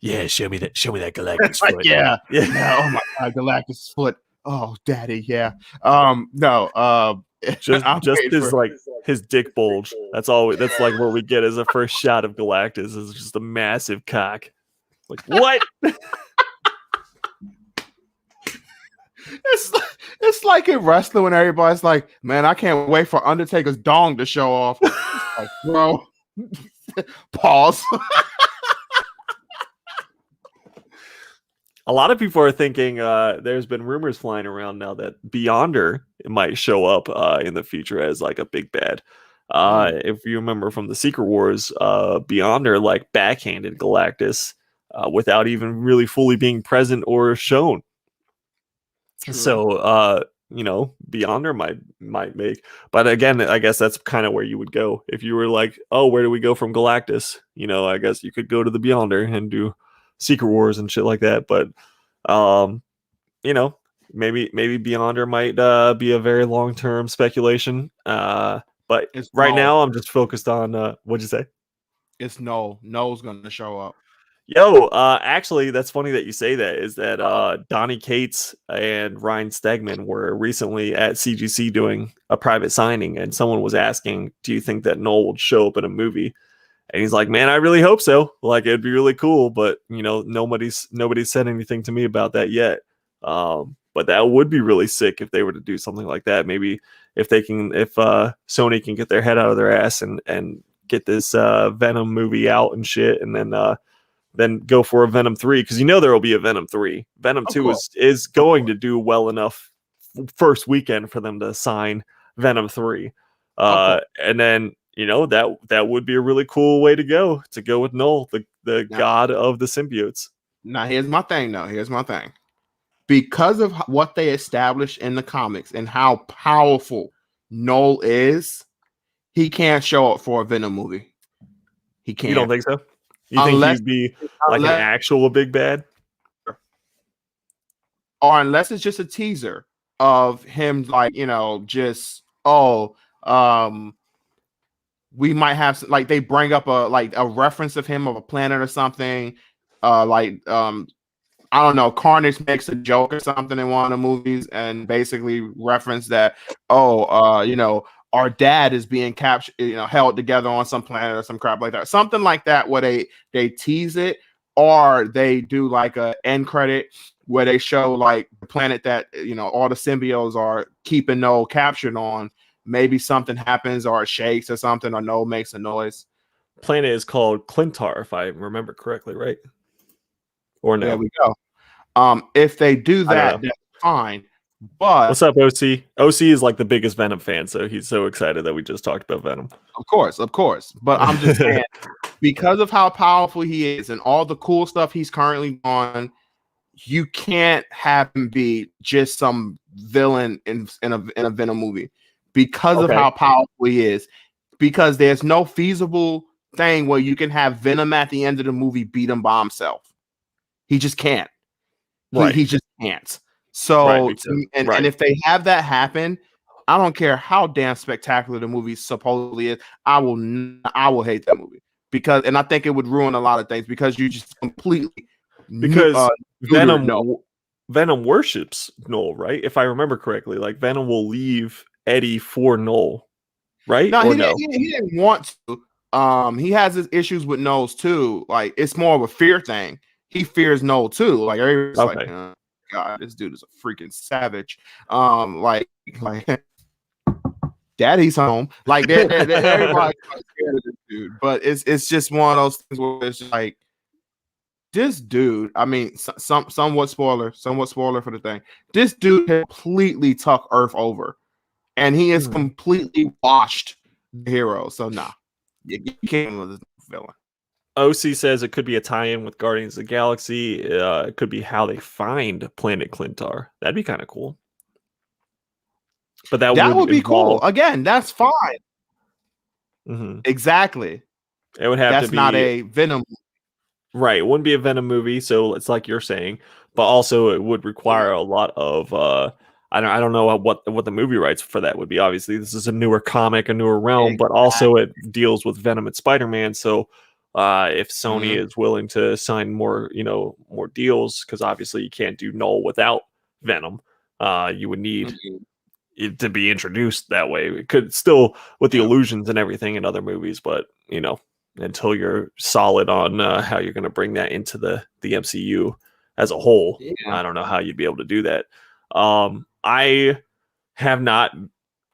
yeah. Show me that Galactus foot. yeah. Oh my God, Galactus foot. Oh, daddy. Yeah. No. Just his dick bulge. That's all. That's like what we get as a first shot of Galactus. Is just a massive cock. Like what? It's like in wrestling when everybody's like, man, I can't wait for Undertaker's dong to show off. Like, bro, pause. A lot of people are thinking there's been rumors flying around now that Beyonder might show up in the future as like a big bad. If you remember from the Secret Wars, Beyonder like backhanded Galactus without even really fully being present or shown. True. So, Beyonder might make, but again, I guess that's kind of where you would go if you were like, oh, where do we go from Galactus? I guess you could go to the Beyonder and do Secret Wars and shit like that. But, maybe Beyonder might be a very long-term speculation. But now I'm just focused on, what'd you say? It's Noel's going to show up. Yo, actually, that's funny that you say that. Is that Donnie Cates and Ryan Stegman were recently at CGC doing a private signing, and someone was asking, "Do you think that Noel would show up in a movie?" And he's like, "Man, I really hope so. Like, it'd be really cool, but nobody's said anything to me about that yet. But that would be really sick if they were to do something like that. Maybe if Sony can get their head out of their ass and get this Venom movie out and shit, and then go for a Venom 3, because there will be a Venom 3. Venom 2 is going to do well enough first weekend for them to sign Venom 3. And then, that would be a really cool way to go with Noel, the god of the symbiotes. Now, here's my thing. Because of what they established in the comics and how powerful Noel is, he can't show up for a Venom movie. He can't. You don't think so? You think he'd be like an actual big bad? Or unless it's just a teaser of him, like, we might have, like, they bring up a reference of him of a planet or something. I don't know, Carnage makes a joke or something in one of the movies and basically reference that, our dad is being captured, held together on some planet or some crap like that. Something like that where they tease it, or they do like a end credit where they show like the planet that all the symbiotes are keeping Null captured on. Maybe something happens or it shakes or something, or Null makes a noise. Planet is called Clintar, if I remember correctly, right? Or no? There we go. If they do that, that's fine. But what's up, OC? OC is like the biggest Venom fan, so he's so excited that we just talked about Venom. Of course. But I'm just saying, because of how powerful he is and all the cool stuff he's currently on, you can't have him be just some villain in a Venom movie because of how powerful he is. Because there's no feasible thing where you can have Venom at the end of the movie beat him by himself. He just can't. He just can't. So, and if they have that happen, I don't care how damn spectacular the movie supposedly is, I will hate that movie and I think it would ruin a lot of things because you just completely Venom worships Null, right? If I remember correctly, like Venom will leave Eddie for Null, right? No, he didn't want to. He has his issues with Knowles too. Like it's more of a fear thing. He fears Null too. Like everybody's like, God, this dude is a freaking savage. Like Daddy's home. Like everybody's scared of this dude. But it's just one of those things where it's just like this dude. I mean, somewhat spoiler for the thing. This dude completely took Earth over, and he is completely washed the hero. So nah, you can't with this villain. OC says it could be a tie-in with Guardians of the Galaxy. It could be how they find Planet Clintar. That'd be kind of cool. But that would be cool. Again, that's fine. Exactly. It would have to be. That's not a Venom. Right. It wouldn't be a Venom movie. So it's like you're saying, but also it would require a lot of. I don't know what the movie rights for that would be. Obviously, this is a newer comic, a newer realm, but also it deals with Venom and Spider-Man. So. If Sony is willing to sign more deals, because obviously you can't do Null without Venom, you would need it to be introduced that way. It could still with the illusions and everything in other movies, but until you're solid on how you're going to bring that into the MCU as a whole, I don't know how you'd be able to do that.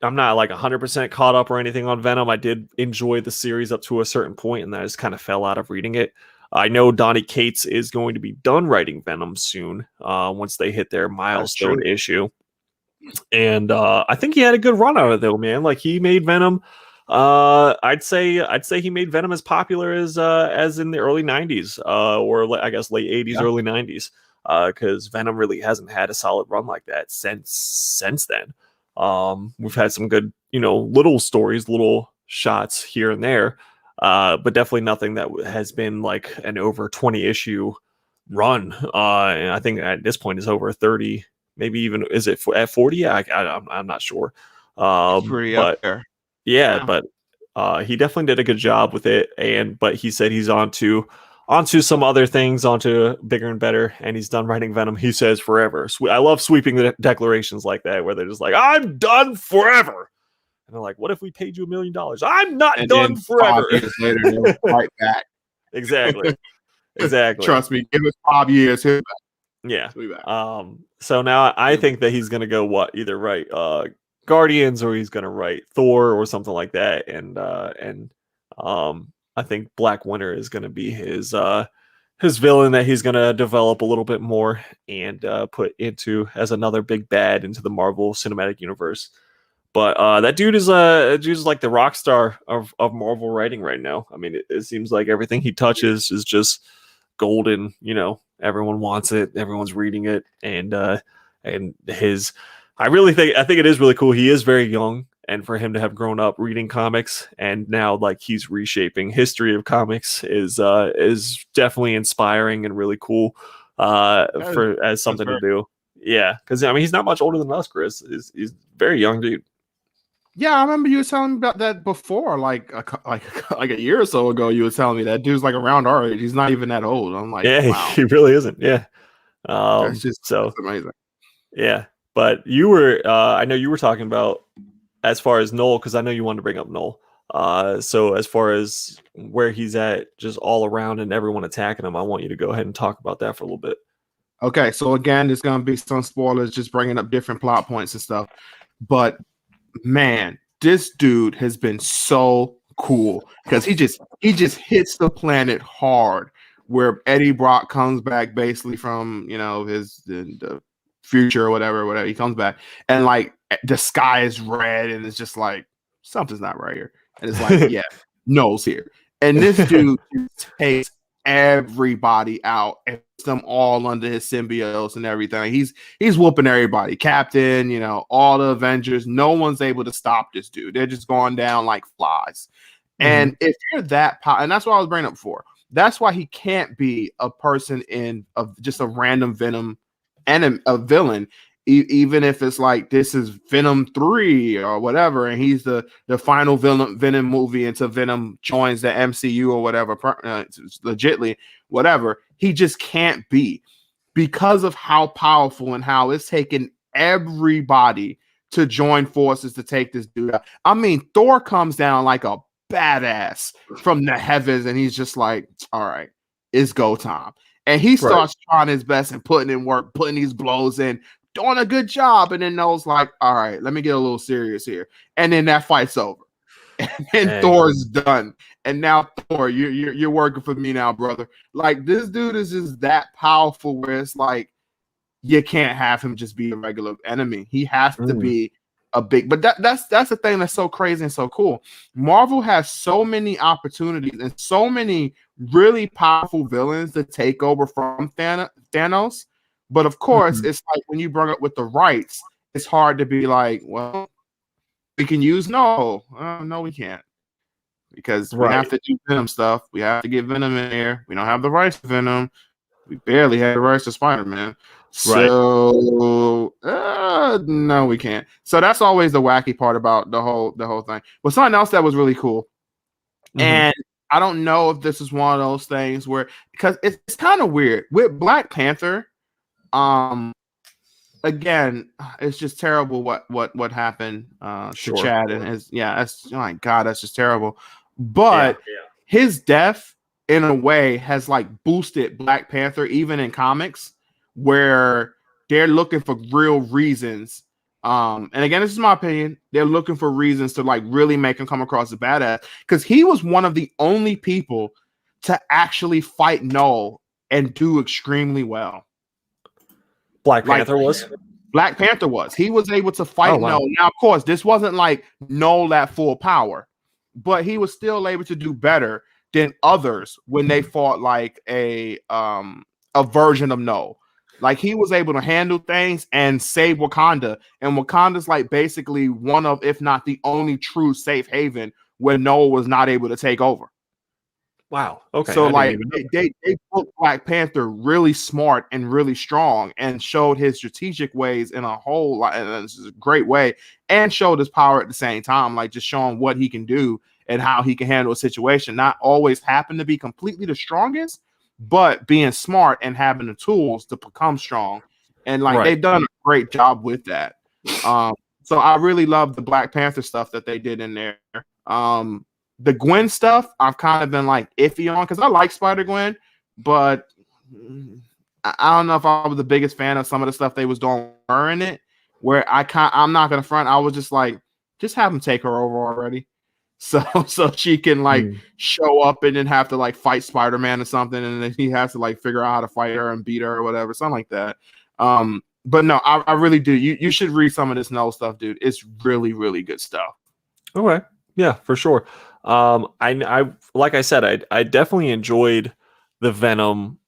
I'm not like 100% caught up or anything on Venom. I did enjoy the series up to a certain point, and then I just kind of fell out of reading it. I know Donny Cates is going to be done writing Venom soon, once they hit their milestone issue. And I think he had a good run out of it, though, man. Like he made Venom. I'd say he made Venom as popular as in the early 90s, or I guess late 80s, early 90s, because Venom really hasn't had a solid run like that since then. We've had some good, little stories, little shots here and there, but definitely nothing that has been like an over 20 issue run. And I think at this point it's over 30, maybe even is it at 40? I'm not sure. Pretty up there. Yeah, but he definitely did a good job with it. But he said he's onto some other things, onto bigger and better, and he's done writing Venom, he says, forever. I love sweeping the declarations like that, where they're just like, I'm done forever. And they're like, what if we paid you $1 million? I'm not done forever. 5 years later, right back. Exactly. Trust me, give us 5 years. Yeah. So now I think that he's going to go either write Guardians, or he's going to write Thor or something like that. And I think Black Winter is going to be his villain that he's going to develop a little bit more and put into as another big bad into the Marvel Cinematic Universe. But that dude is like the rock star of Marvel writing right now. I mean, it seems like everything he touches is just golden. Everyone wants it, everyone's reading it, and I think it is really cool. He is very young. And for him to have grown up reading comics and now like he's reshaping history of comics is definitely inspiring and really cool as something to do. Yeah, because I mean he's not much older than us, Chris. He's very young dude. Yeah, I remember you were telling me about that before, like a year or so ago. You were telling me that dude's like around our age. He's not even that old. I'm like, yeah, wow. He really isn't. Yeah, that's amazing. Yeah, but you were I know you were talking about. As far as Null, because I know you wanted to bring up Null. So as far as where he's at, just all around and everyone attacking him, I want you to go ahead and talk about that for a little bit. Okay, so again, there's gonna be some spoilers, just bringing up different plot points and stuff. But man, this dude has been so cool because he just hits the planet hard. Where Eddie Brock comes back basically from his the future or whatever. He comes back and like the sky is red and it's just like something's not right here. And it's like, yeah, Noel's here. And this dude takes everybody out and puts them all under his symbiotes and everything. He's whooping everybody. Captain, all the Avengers. No one's able to stop this dude. They're just going down like flies. And if you're that and that's what I was bringing up before. That's why he can't be a person just a random Venom and a villain, even if it's like this is Venom 3 or whatever, and he's the final Venom movie until Venom joins the MCU or whatever, legitly, whatever. He just can't be because of how powerful and how it's taken everybody to join forces to take this dude out. I mean, Thor comes down like a badass from the heavens, and he's just like, all right, it's go time. And he starts trying his best and putting in work, putting these blows in, doing a good job. And then Noel's like, all right, let me get a little serious here. And then that fight's over. And then Thor's done. And now Thor, you're working for me now, brother. Like, this dude is just that powerful where it's like, you can't have him just be a regular enemy. He has to be a big, but that's the thing that's so crazy and so cool. Marvel has so many opportunities and so many really powerful villains to take over from Thanos. But of course, it's like when you bring up with the rights, it's hard to be like, well, we can use no, we can't, because we have to do Venom stuff. We have to get Venom in there. We don't have the rights to Venom. We barely have the rights to Spider-Man. So no, we can't. So that's always the wacky part about the whole thing. But something else that was really cool, and I don't know if this is one of those things where, because it's kind of weird with Black Panther. Again, it's just terrible what happened to Chad and his. Yeah, that's, oh my God, that's just terrible. But his death, in a way, has like boosted Black Panther even in comics, where they're looking for real reasons. And again, this is my opinion. They're looking for reasons to like really make him come across as badass, because he was one of the only people to actually fight Noel and do extremely well. Black Panther was? Black Panther was. He was able to fight Noel. Now, of course, this wasn't like Noel at full power, but he was still able to do better than others when they fought like a version of Noel. Like, he was able to handle things and save Wakanda. And Wakanda's like basically one of, if not the only true safe haven where Noel was not able to take over. Wow. Okay. So like they put Black Panther really smart and really strong, and showed his strategic ways in a whole lot, and this is a great way, and showed his power at the same time, like just showing what he can do and how he can handle a situation. Not always happen to be completely the strongest, but being smart and having the tools to become strong. And like they've done a great job with that. So I really love the Black Panther stuff that they did in there. The Gwen stuff, I've kind of been like iffy on, because I like Spider-Gwen, but I don't know if I was the biggest fan of some of the stuff they was doing in it, where I'm not gonna front. I was just like, just have them take her over already. So she can like show up and then have to like fight Spider-Man or something, and then he has to like figure out how to fight her and beat her or whatever, something like that. But no, I really do. You should read some of this Noel stuff, dude. It's really, really good stuff. Okay. Yeah, for sure. I like I said, I definitely enjoyed the Venom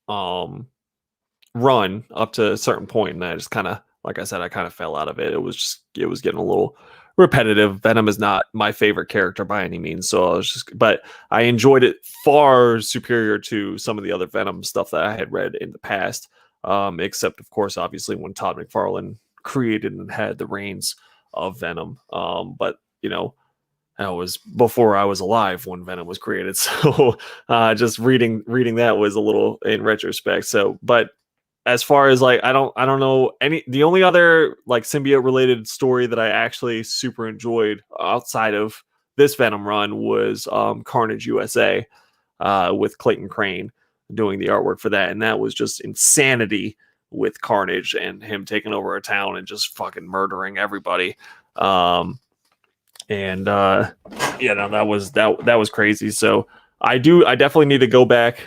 run up to a certain point, and I just kind of, like I said, I kind of fell out of it. It was getting a little repetitive. Venom is not my favorite character by any means, so but I enjoyed it far superior to some of the other Venom stuff that I had read in the past. Except, of course, obviously when Todd McFarlane created and had the reins of Venom. But that was before I was alive when Venom was created. So just reading that was a little in retrospect. So, but as far as like, I don't know the only other like symbiote related story that I actually super enjoyed outside of this Venom run was Carnage USA with Clayton Crane. doing the artwork for that, and that was just insanity with Carnage and him taking over a town and just fucking murdering everybody. And that was crazy. So I definitely need to go back,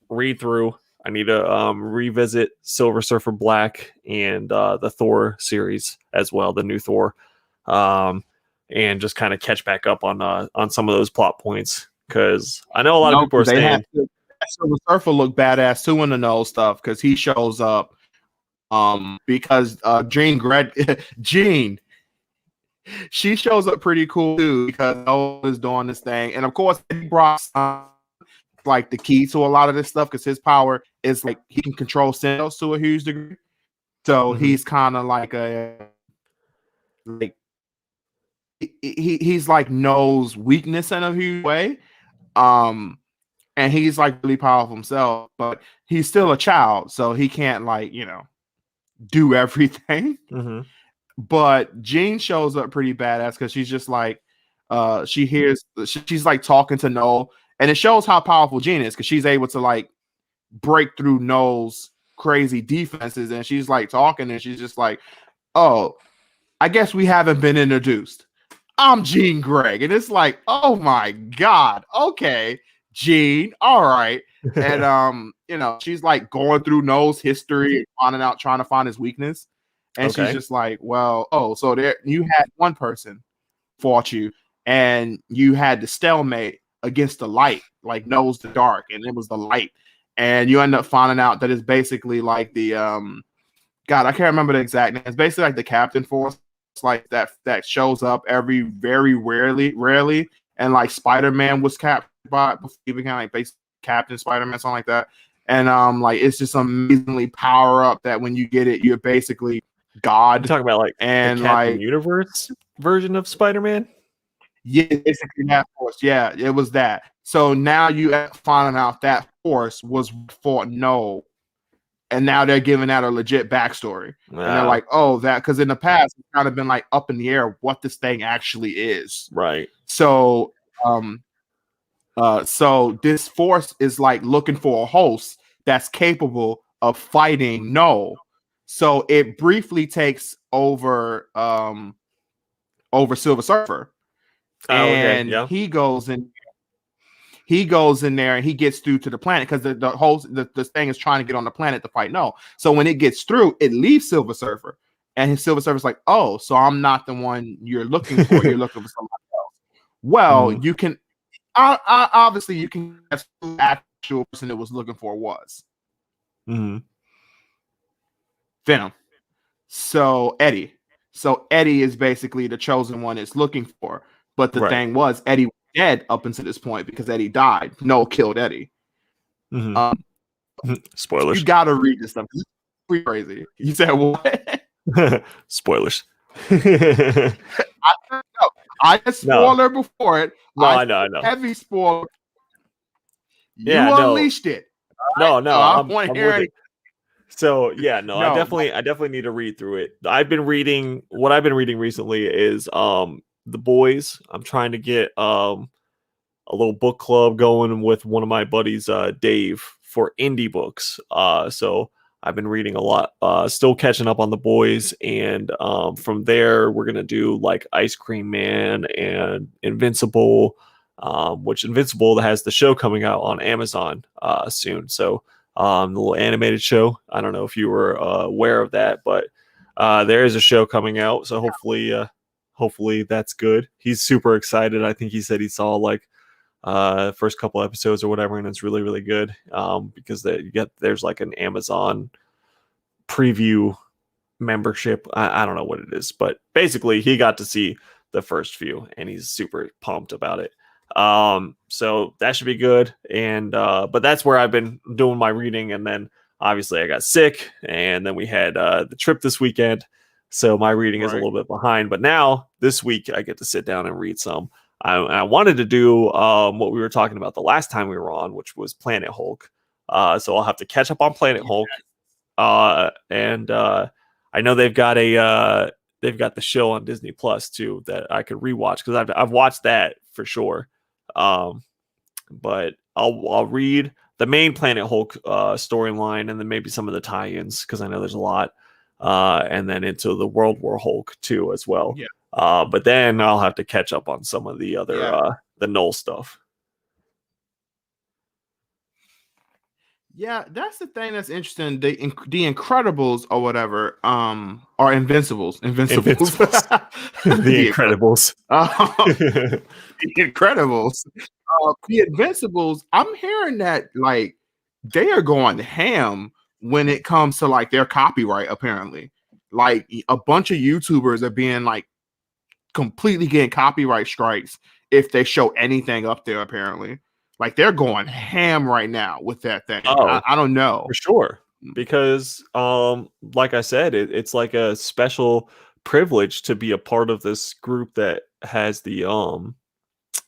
read through. I need to revisit Silver Surfer Black and the Thor series as well, the new Thor, and just kind of catch back up on some of those plot points, because I know a lot of people are saying Silver Surfer look badass too in the nose stuff, because he shows up because Jean she shows up pretty cool too, because Noel is doing this thing, and of course he brought like the key to a lot of this stuff, because his power is like he can control cells to a huge degree. So he's kind of like he's like knows weakness in a huge way. And he's like really powerful himself, but he's still a child, so he can't like, do everything. But Jean shows up pretty badass, because she's just like she's like talking to Noel, and it shows how powerful Jean is, because she's able to like break through Noel's crazy defenses, and she's like talking, and she's just like, oh, I guess we haven't been introduced. I'm Jean Grey. And it's like, oh my God, okay, Jean, all right. And she's like going through Noel's history and trying to find his weakness. And she's just like, well, so there you had one person fought you, and you had the stalemate against the light, like knows the dark, and it was the light. And you end up finding out that it's basically like the God, I can't remember the exact name. It's basically like the Captain Force, like that shows up very rarely. And like Spider-Man was captured by before he became like basically Captain Spider-Man, something like that. And like it's just amazingly power up that when you get it, you're basically God. You're talking about like and the Captain like Universe version of Spider-Man. Yeah, basically that force. Yeah, it was that. So now you finding out that force was for Noel, and now they're giving that a legit backstory. Wow. And they're like, oh, that, because in the past it's kind of been like up in the air what this thing actually is. Right. So so this force is like looking for a host that's capable of fighting Noel. So it briefly takes over Silver Surfer. And he goes in there and he gets through to the planet, because the thing is trying to get on the planet to fight Noel. So when it gets through, it leaves Silver Surfer, and his Silver Surfer's like, oh, so I'm not the one you're looking for. You're looking for somebody else. Well, you can obviously you can guess who the actual person it was looking for was. Venom. So Eddie is basically the chosen one it's looking for. But the thing was, Eddie was dead up until this point, because Eddie died. Noel killed Eddie. Spoilers. You gotta read this stuff. It's pretty crazy. You said what? Spoilers. I had spoiler before it. No, I know. Heavy spoiler. You unleashed it. No, I'm with it. So I definitely need to read through it. What I've been reading recently is The Boys. I'm trying to get a little book club going with one of my buddies, Dave, for indie books. So I've been reading a lot, still catching up on The Boys, and from there we're gonna do like Ice Cream Man and Invincible, which Invincible has the show coming out on Amazon soon. So the little animated show. I don't know if you were aware of that, but there is a show coming out. So hopefully that's good. He's super excited. I think he said he saw like first couple episodes or whatever, and it's really, really good, because there's like an Amazon preview membership. I don't know what it is, but basically he got to see the first few and he's super pumped about it. So that should be good. And but that's where I've been doing my reading, and then obviously I got sick, and then we had the trip this weekend. So my reading is a little bit behind, but now this week I get to sit down and read some. I wanted to do what we were talking about the last time we were on, which was Planet Hulk. So I'll have to catch up on Planet Hulk. And I know they've got the show on Disney Plus too that I could rewatch, because I've watched that for sure. But I'll read main Planet Hulk storyline, and then maybe some of the tie-ins, because I know there's a lot, and then into the World War Hulk too as well. Yeah. But then I'll have to catch up on some of the other the Null stuff. Yeah, that's the thing that's interesting. The Incredibles or whatever, or Invincibles. The The Incredibles. The Incredibles. The Invincibles, I'm hearing that like they are going ham when it comes to like their copyright, apparently. Like a bunch of YouTubers are being like completely getting copyright strikes if they show anything up there, apparently. Like they're going ham right now with that thing. I don't know. For sure. Because like I said, it's like a special privilege to be a part of this group that has the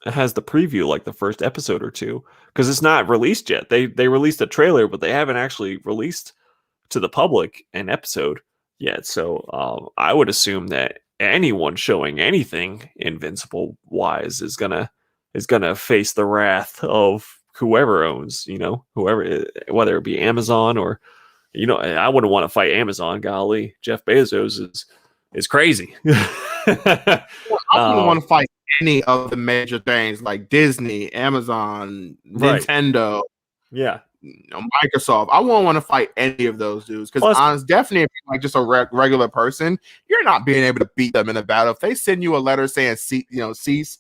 preview, like the first episode or two, because it's not released yet. They released a trailer, but they haven't actually released to the public an episode yet. So I would assume that anyone showing anything Invincible wise is gonna face the wrath of whoever owns, whoever, whether it be Amazon or, I wouldn't want to fight Amazon. Golly, Jeff Bezos is crazy. Well, I wouldn't want to fight any of the major things like Disney, Amazon, Nintendo, Microsoft. I won't want to fight any of those dudes because definitely, if you're like just a regular person, you're not being able to beat them in a battle. If they send you a letter saying cease,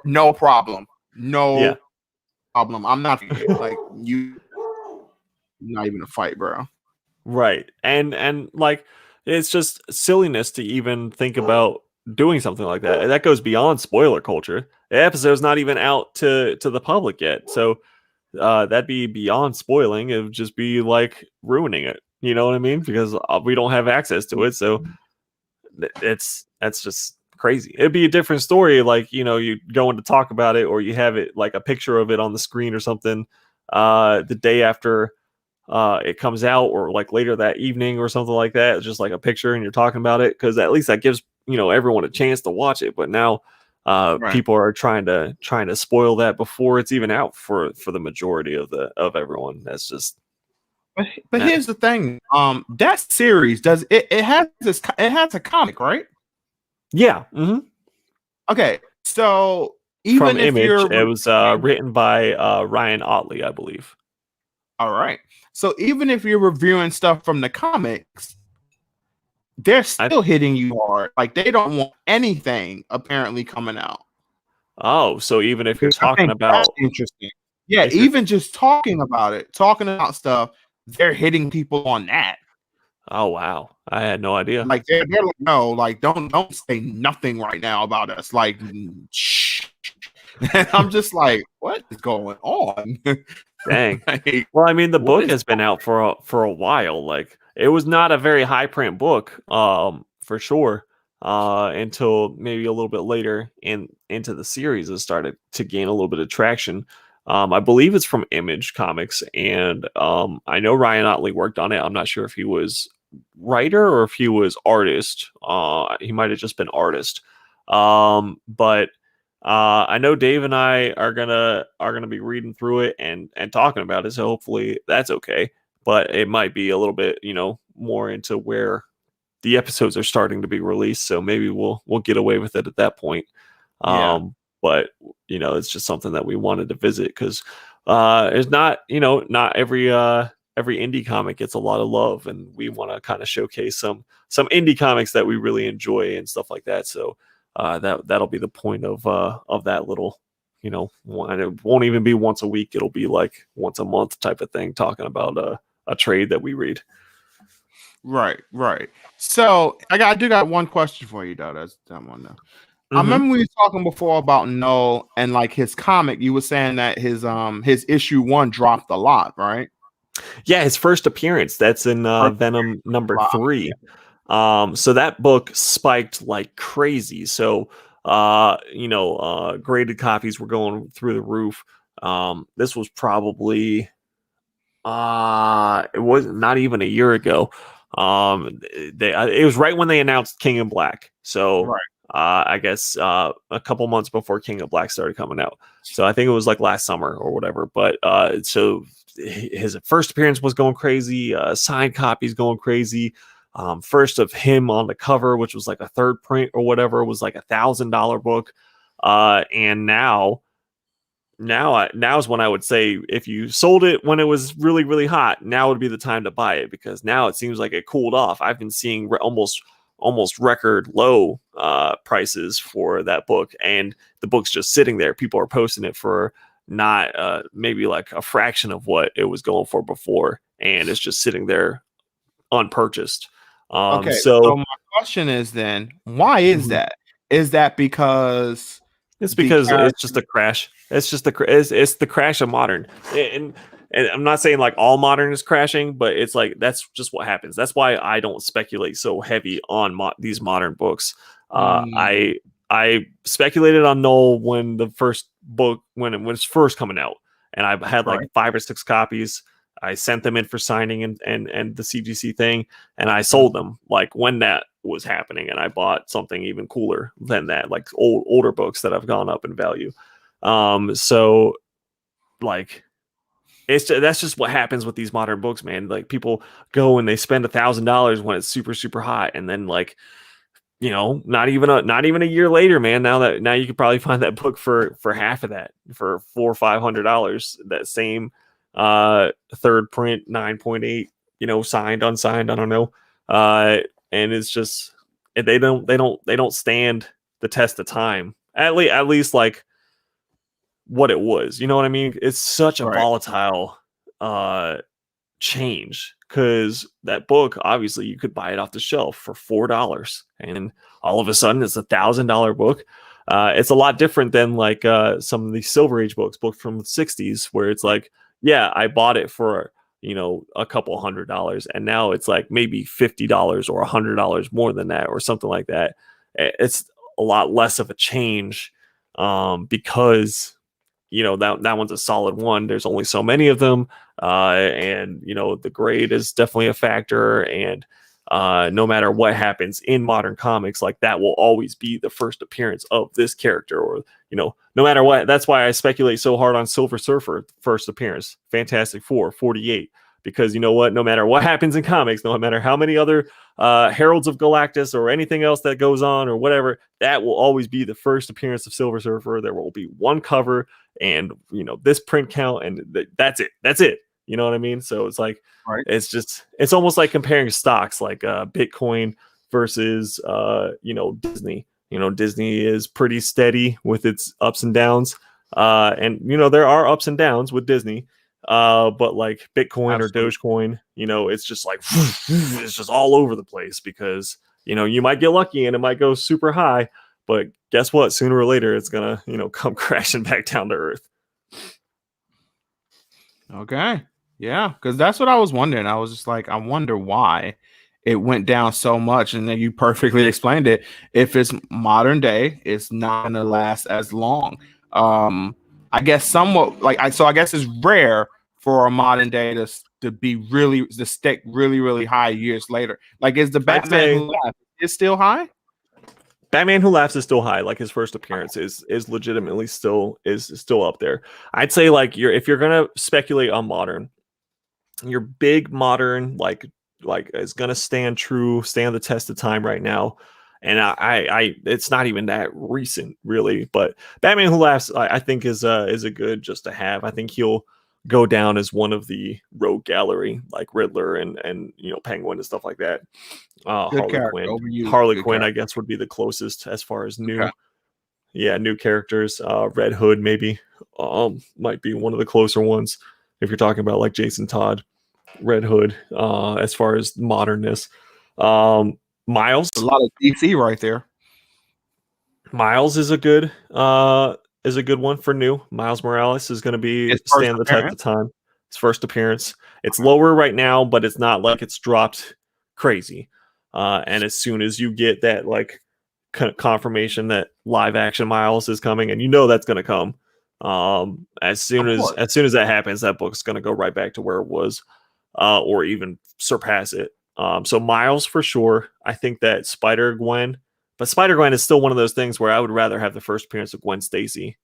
no problem, problem. I'm not like you. Not even a fight, bro. Right, and like it's just silliness to even think about doing something like that. That goes beyond spoiler culture. The episode's not even out to the public yet, so that'd be beyond spoiling. It would just be like ruining it. You know what I mean? Because we don't have access to it, so that's just crazy. It'd be a different story, like you go in to talk about it, or you have it like a picture of it on the screen or something the day after it comes out, or like later that evening or something like that. It's just like a picture and you're talking about it, because at least that gives everyone a chance to watch it. But now people are trying to spoil that before it's even out for the majority of everyone. That's just but here's the thing, that series does it has a comic, right? Yeah. Mm-hmm. Okay, so even from if Image, it was written by Ryan Otley, I believe. All right. So even if you're reviewing stuff from the comics, they're still hitting you hard. Like they don't want anything apparently coming out. Oh, so even if you're talking about interesting. Yeah, even just talking about stuff, they're hitting people on that. Oh wow. I had no idea. Like they're like, no, like don't say nothing right now about us. Like shh. And I'm just like, what is going on? Dang. Well, I mean, the book has been out for a while. Like, it was not a very high print book, for sure, until maybe a little bit later into the series. It started to gain a little bit of traction. I believe it's from Image Comics, and I know Ryan Otley worked on it. I'm not sure if he was writer or if he was artist. He might have just been artist. But I know Dave and I are gonna be reading through it and talking about it, so hopefully that's okay. But it might be a little bit, more into where the episodes are starting to be released, so maybe we'll get away with it at that point. But it's just something that we wanted to visit, because it's not not every indie comic gets a lot of love, and we want to kind of showcase some indie comics that we really enjoy and stuff like that. So that'll be the point of that little, it won't even be once a week. It'll be like once a month type of thing, talking about a trade that we read. Right. So I do got one question for you, though. That's that one though. Mm-hmm. I remember we were talking before about Null and like his comic. You were saying that his issue 1 dropped a lot, right? Yeah, his first appearance. That's in Venom number 3. So that book spiked like crazy. So graded copies were going through the roof. This was probably it was not even a year ago. It was right when they announced King in Black. So right. I guess a couple months before King of Black started coming out. So I think it was like last summer or whatever. But so his first appearance was going crazy. Signed copies going crazy. First of him on the cover, which was like a third print or whatever, was like $1,000 book. And now is when I would say if you sold it when it was really, really hot, now would be the time to buy it, because now it seems like it cooled off. I've been seeing almost record low prices for that book, and the book's just sitting there. People are posting it for not maybe like a fraction of what it was going for before, and it's just sitting there unpurchased. Okay, So so my question is then, why is that? Is that because it's the because character? it's just a crash. It's just it's the crash of modern. And I'm not saying like all modern is crashing, but it's like that's just what happens. That's why I don't speculate so heavy on these modern books. I speculated on Null when the first book when it was first coming out, and I had like 5 or 6 copies. I sent them in for signing and the CGC thing, and I sold them like when that was happening, and I bought something even cooler than that, like older books that have gone up in value. So like that's just what happens with these modern books, man. Like people go and they spend $1,000 when it's super, super hot, and then like, not even a year later, man. Now you could probably find that book for half of that, for $400 or $500. That same third print 9.8, signed, unsigned, I don't know. And it's just they don't stand the test of time. At least like what it was. You know what I mean? It's such a volatile change, because that book, obviously you could buy it off the shelf for $4, and all of a sudden it's $1,000 book. It's a lot different than like some of these Silver Age books from the 60s, where it's like, yeah, I bought it for a couple $100, and now it's like maybe $50 or $100 more than that, or something like that. It's a lot less of a change, because that one's a solid one. There's only so many of them, and the grade is definitely a factor. And no matter what happens in modern comics, like that will always be the first appearance of this character, or no matter what. That's why I speculate so hard on Silver Surfer first appearance, Fantastic Four 48, because you know what, no matter what happens in comics, no matter how many other Heralds of Galactus or anything else that goes on or whatever, that will always be the first appearance of Silver Surfer. There will be one cover and this print count, and that's it. You know what I mean? So it's like, it's almost like comparing stocks, like Bitcoin versus Disney. Disney is pretty steady with its ups and downs, and there are ups and downs with Disney, but like Bitcoin or Dogecoin, it's just like it's just all over the place, because you might get lucky and it might go super high, but guess what? Sooner or later, it's gonna come crashing back down to earth. Okay. Yeah, because that's what I was wondering. I was just like, I wonder why it went down so much. And then you perfectly explained it. If it's modern day, it's not going to last as long. I guess somewhat like I guess it's rare for a modern day to be to stick really, really high years later. Like, is the Batman Who Laughs is still high? Batman Who Laughs is still high. Like his first appearance is legitimately still up there. I'd say like if you're gonna speculate on modern, your big modern like is gonna stand the test of time right now. And I it's not even that recent really, but Batman Who Laughs I think is a good just to have. I think he'll go down as one of the rogue gallery, like Riddler and Penguin and stuff like that. Harley Quinn, I guess, would be the closest as far as new characters. Red Hood maybe might be one of the closer ones if you're talking about like Jason Todd. Red Hood, as far as modernness. Miles, a lot of DC right there. Miles is a good one for new. Miles Morales is going to be stand the test of time. His first appearance. It's lower right now, but it's not like it's dropped crazy. And as soon as you get that like confirmation that live action Miles is coming, and that's going to come, as soon as that happens, that book's going to go right back to where it was, or even surpass it. So Miles for sure. I think that Spider-Gwen, but Spider-Gwen is still one of those things where I would rather have the first appearance of Gwen Stacy,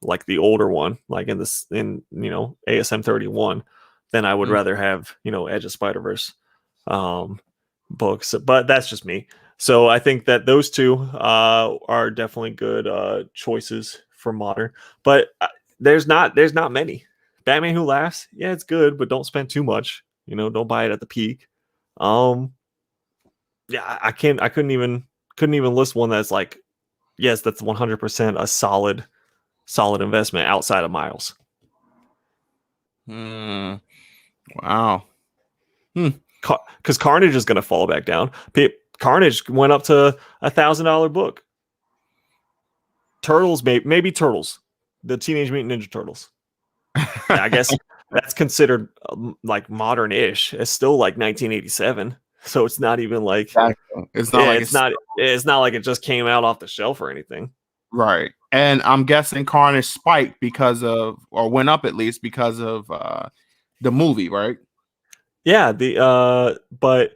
like the older one, like in ASM 31, then I would rather have Edge of Spider-Verse books. But that's just me. So I think that those two are definitely good choices for modern. But there's not many. Batman Who Laughs, yeah, it's good, but don't spend too much. Don't buy it at the peak. Yeah, I couldn't even list one that's like, yes, that's 100% a solid investment outside of Miles. Wow. Because Carnage is going to fall back down. Carnage went up to $1,000 book. Turtles, maybe Turtles, the Teenage Mutant Ninja Turtles. Yeah, I guess that's considered like modern-ish. It's still like 1987, so it's not even like it's not like it just came out off the shelf or anything. Right. And I'm guessing Carnage spiked because of, or went up at least because of the movie, right? Yeah, but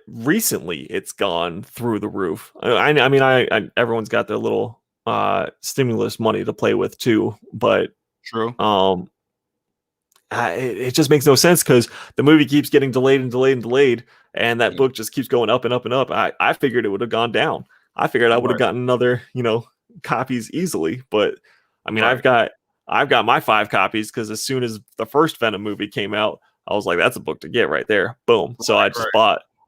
recently it's gone through the roof. I mean, everyone's got their little stimulus money to play with too, but true. It just makes no sense because the movie keeps getting delayed and delayed and delayed, and that book just keeps going up and up and up. I figured it would have gone down. I figured I would have gotten another copies easily, but I mean, I've got my 5 copies because as soon as the first Venom movie came out, I was like, that's a book to get right there. Boom. So I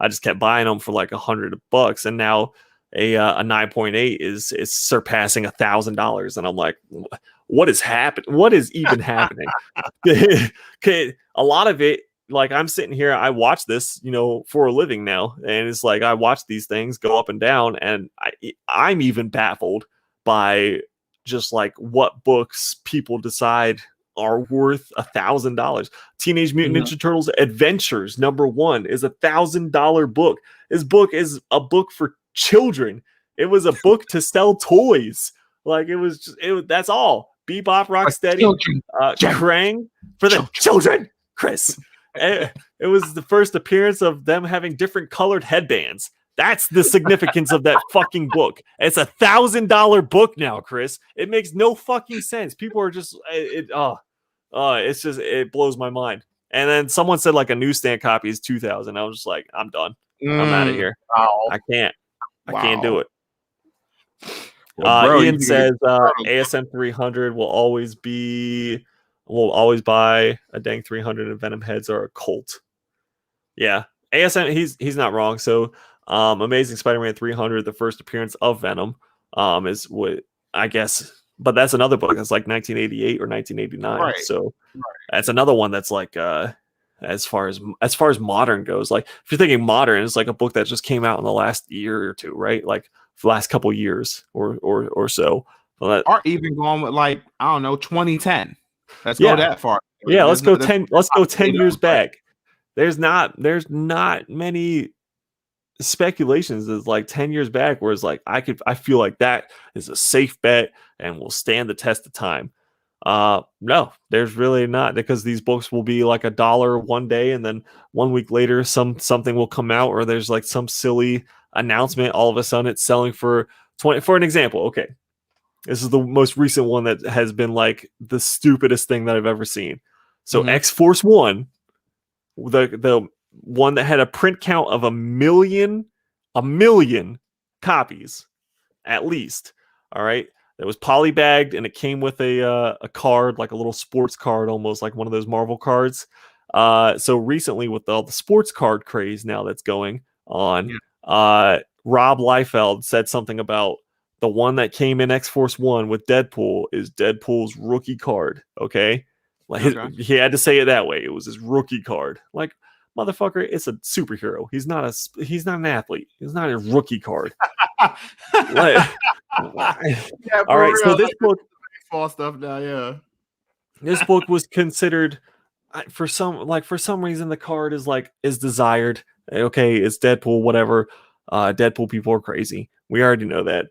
just kept buying them for like $100, and now a 9.8 is surpassing $1,000, and I'm like, what is happening? What is even happening? A lot of it, like, I'm sitting here, I watch this, for a living now, and it's like I watch these things go up and down, and I'm even baffled by just like what books people decide are worth $1,000. Teenage Mutant Ninja Turtles Adventures #1 is $1,000 book. This book is a book for children. It was a book to sell toys. Like, that's all. Bebop, Rocksteady, Krang for the children. Chris, it was the first appearance of them having different colored headbands. That's the significance of that fucking book. It's $1,000 book now, Chris. It makes no fucking sense. People are just it's just, it blows my mind. And then someone said like a newsstand copy is $2,000. I was just like, I'm done. I'm out of here. Wow. I can't do it. Well, bro, Ian says ASM 300 will always buy a dang 300, and Venom heads are a cult. Yeah, ASM, he's not wrong. So Amazing Spider-Man 300, the first appearance of Venom, is what I guess, but that's another book. That's like 1988 or 1989. Right. So that's another one that's like as far as modern goes. Like, if you're thinking modern, it's like a book that just came out in the last year or two, right? Like for the last couple years or so. Well, or even going with like, I don't know, 2010. Let's go that far. Yeah, let's go 10 years back. There's not many speculations is like 10 years back where it's like I feel like that is a safe bet and will stand the test of time. No, there's really not, because these books will be like $1 one day, and then 1 week later something will come out, or there's like some silly announcement, all of a sudden it's selling for 20. For an example, okay, this is the most recent one that has been like the stupidest thing that I've ever seen. So X-Force 1, the one that had a print count of a million copies at least. All right, it was polybagged, and it came with a card, like a little sports card, almost like one of those Marvel cards. So recently, with all the sports card craze now that's going on, Rob Liefeld said something about the one that came in X-Force 1 with Deadpool is Deadpool's rookie card. Okay, he had to say it that way. It was his rookie card. Like, motherfucker, it's a superhero. He's not an athlete. He's not a rookie card. Like, all right, so this book, fall stuff now, this book was considered for some reason the card is desired. Okay, it's Deadpool, whatever. Deadpool people are crazy. We already know that.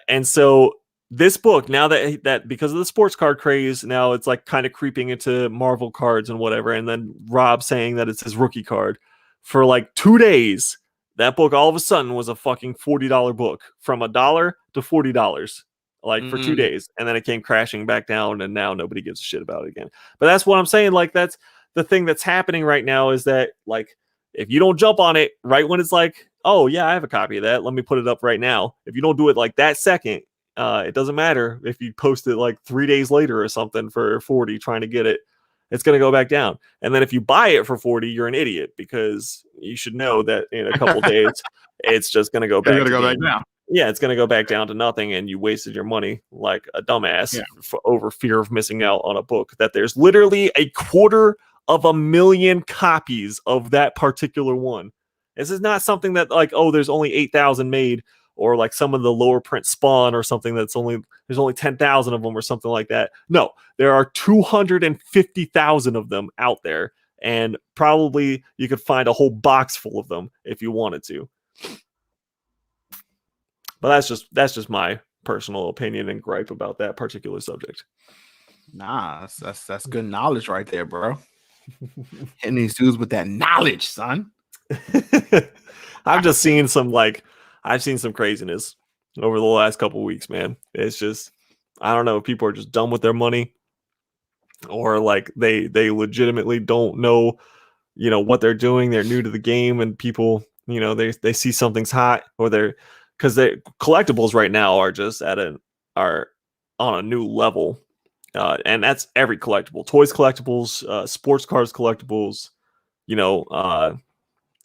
And so this book, now that because of the sports card craze, now it's like kind of creeping into Marvel cards and whatever. And then Rob saying that it's his rookie card for like 2 days. That book all of a sudden was a fucking $40 book, from $1 to $40. like for 2 days, and then it came crashing back down, and now nobody gives a shit about it again. But that's what I'm saying. Like, that's the thing that's happening right now, is that, like, if you don't jump on it right when it's like, oh yeah, I have a copy of that, let me put it up right now. If you don't do it like that second, it doesn't matter if you post it like 3 days later or something for 40 trying to get it. It's going to go back down. And then if you buy it for 40, you're an idiot, because you should know that in a couple days, it's just going to go back. Down. Yeah, it's going to go back down to nothing, and you wasted your money like a dumbass over fear of missing out on a book that there's literally 250,000 copies of that particular one. This is not something that, like, oh, there's only 8,000 made, or like some of the lower print Spawn or something there's only 10,000 of them or something like that. No, there are 250,000 of them out there, and probably you could find a whole box full of them if you wanted to. But that's just my personal opinion and gripe about that particular subject. Nah, that's good knowledge right there, bro. Hitting these dudes with that knowledge, son. I've just seen I've seen some craziness over the last couple of weeks, man. It's just, I don't know, people are just done with their money, or like they legitimately don't know, what they're doing. They're new to the game, and people, they see something's hot, or because collectibles right now are just are on a new level. And that's every collectible, toys collectibles, sports cars collectibles.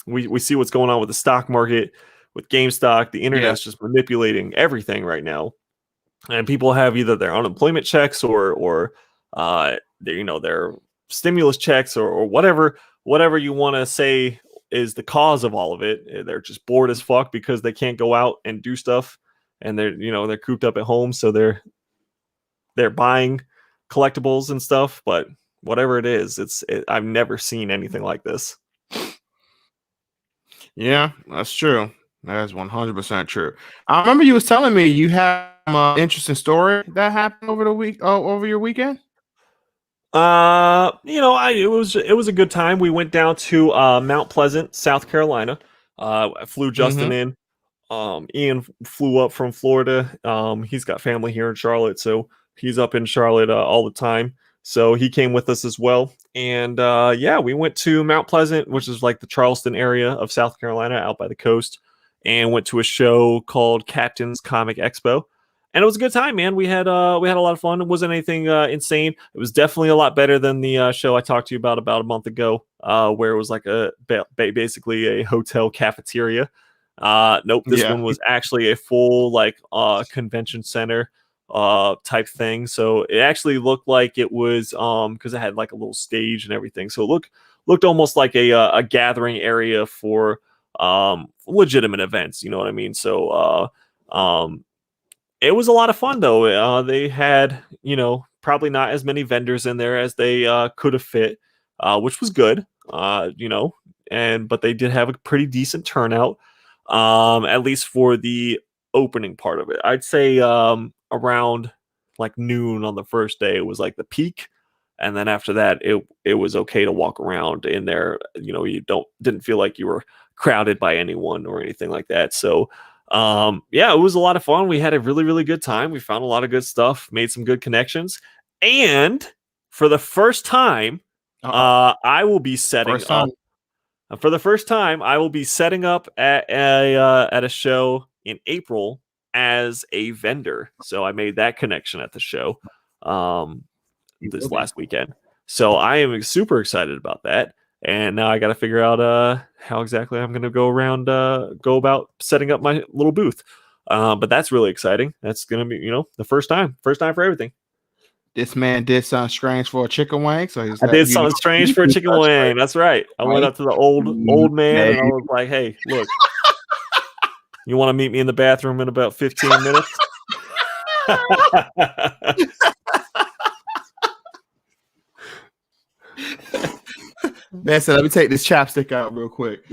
We see what's going on with the stock market, with GameStop. The internet's just manipulating everything right now, and people have either their unemployment checks or their stimulus checks, or whatever you want to say is the cause of all of it. They're just bored as fuck because they can't go out and do stuff, and they're cooped up at home, so they're buying collectibles and stuff. But whatever it is, I've never seen anything like this. Yeah, that's true. That is 100% true. I remember you was telling me you had an interesting story that happened over your weekend. It was a good time. We went down to Mount Pleasant, South Carolina. I flew Justin in. Ian flew up from Florida. He's got family here in Charlotte, so he's up in Charlotte all the time. So he came with us as well. And we went to Mount Pleasant, which is like the Charleston area of South Carolina, out by the coast, and went to a show called Captain's Comic Expo. And it was a good time, man. We had a lot of fun. It wasn't anything insane. It was definitely a lot better than the show I talked to you about a month ago, where it was like basically a hotel cafeteria. Nope, this one was actually a full convention center type thing. So it actually looked like it was because it had like a little stage and everything. So it looked almost like a gathering area for legitimate events. You know what I mean? So it was a lot of fun though. They had probably not as many vendors in there as they could have fit, which was good. But they did have a pretty decent turnout, at least for the opening part of it. I'd say around like noon on the first day, it was like the peak, and then after that, it was okay to walk around in there. You didn't feel like you were crowded by anyone or anything like that. So it was a lot of fun. We had a really, really good time. We found a lot of good stuff, made some good connections, and for the first time, I will be setting up. For the first time, I will be setting up at a show in April as a vendor. So I made that connection at the show this last weekend. So I am super excited about that. And now I got to figure out how exactly I'm going to go about setting up my little booth. But that's really exciting. That's going to be, the first time for everything. This man did something strange for a chicken wing. So I did something strange for a chicken wing. That's right. I went up to the old man and I was like, hey, look, you want to meet me in the bathroom in about 15 minutes? Man said, let me take this chapstick out real quick.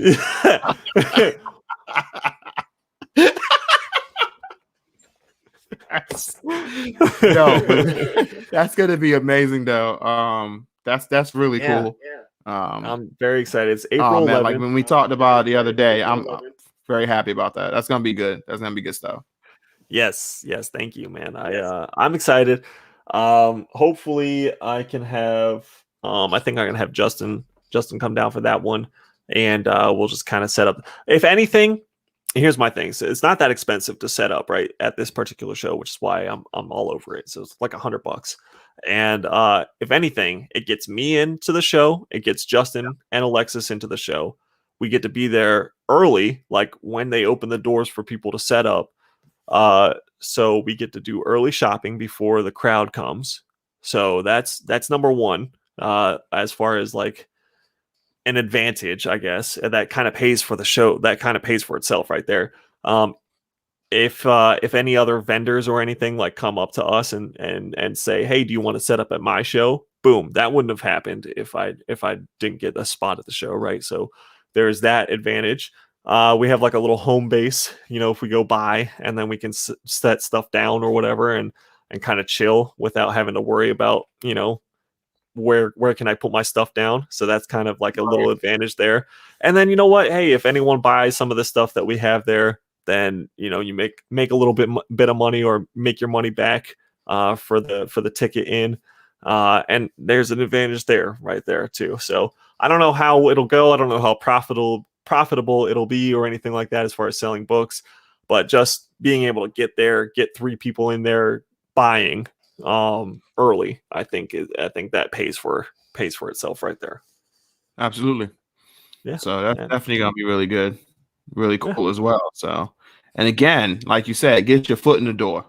That's gonna be amazing though. That's really cool. I'm very excited. It's April 11th. Like when we talked about it the other day, I'm very happy about that. That's gonna be good. That's gonna be good stuff. Yes, yes, thank you, man. I'm excited. Hopefully I can have I think I'm gonna have Justin come down for that one, and we'll just kind of set up. If anything, here's my thing. So it's not that expensive to set up right at this particular show, which is why I'm all over it. So it's like $100. And if anything, it gets me into the show, it gets Justin and Alexis into the show. We get to be there early, like when they open the doors for people to set up. So we get to do early shopping before the crowd comes. So that's number one. As far as like an advantage, I guess, and that kind of pays for the show. That kind of pays for itself right there. If any other vendors or anything like come up to us and say, hey, do you want to set up at my show? Boom, that wouldn't have happened if I didn't get a spot at the show, right? So there's that advantage. We have like a little home base, if we go by, and then we can set stuff down or whatever, and kind of chill without having to worry about, where can I put my stuff down. So that's kind of like a little advantage there. And then, you know what? Hey, if anyone buys some of the stuff that we have there, then, you make a little bit of money, or make your money back for the ticket in. And there's an advantage there right there too. So I don't know how it'll go. I don't know how profitable it'll be or anything like that as far as selling books, but just being able to get there, get 3 people in there buying early, I think that pays for itself right there. Absolutely. Yeah. So that's definitely gonna be really good, really cool as well. So, and again, like you said, get your foot in the door.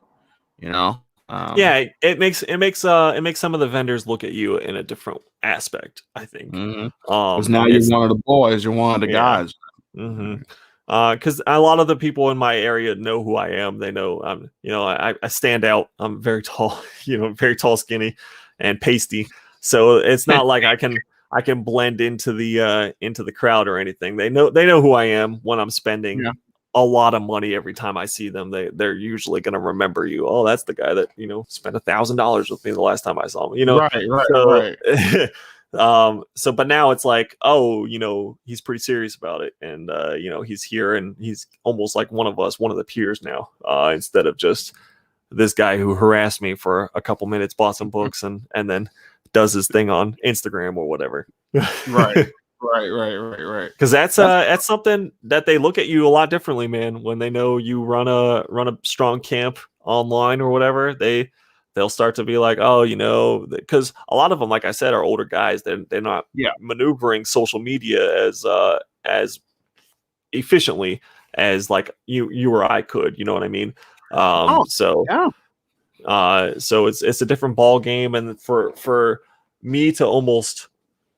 Yeah, it makes some of the vendors look at you in a different aspect, I think. Because now you're one of the boys, you're one of the guys. Because a lot of the people in my area know who I am. They know I stand out. I'm very tall, very tall, skinny, and pasty. So it's not like I can blend into the crowd or anything. They know who I am when I'm spending a lot of money every time I see them. They're usually going to remember you. Oh, that's the guy that spent $1,000 with me the last time I saw him. Right. So but now it's like, oh, he's pretty serious about it, and he's here, and he's almost like one of us, one of the peers now, instead of just this guy who harassed me for a couple minutes, bought some books, and then does his thing on Instagram or whatever. Right. Because that's something that they look at you a lot differently, man. When they know you run a strong camp online or whatever, they'll start to be like, oh, because a lot of them, like I said, are older guys. They're not maneuvering social media as efficiently as like you or I could. You know what I mean? So it's a different ball game, and for me to almost,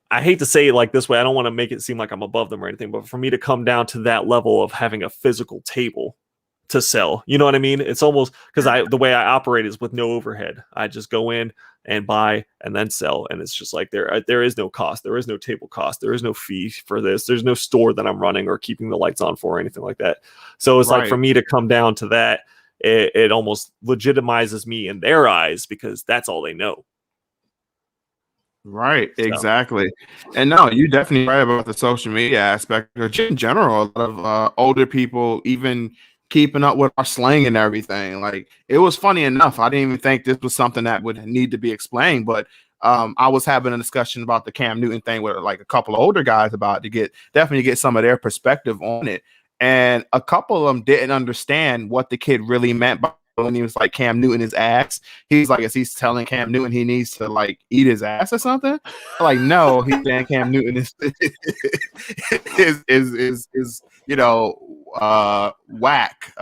I hate to say it like this way, I don't want to make it seem like I'm above them or anything, but for me to come down to that level of having a physical table to sell, you know what I mean? It's almost, because the way I operate is with no overhead. I just go in and buy and then sell, and it's just like there is no cost, there is no table cost, there is no fee for this, there's no store that I'm running or keeping the lights on for or anything like that. So it's like, for me to come down to that, it almost legitimizes me in their eyes, because that's all they know. Right, exactly. And no, you're definitely right about the social media aspect. In general, a lot of older people even keeping up with our slang and everything. Like, it was funny enough, I didn't even think this was something that would need to be explained, but I was having a discussion about the Cam Newton thing with like a couple of older guys about to get some of their perspective on it. And a couple of them didn't understand what the kid really meant by when he was like, Cam Newton is ass. He's like, is he telling Cam Newton he needs to like eat his ass or something? Like, no, he's saying Cam Newton is whack.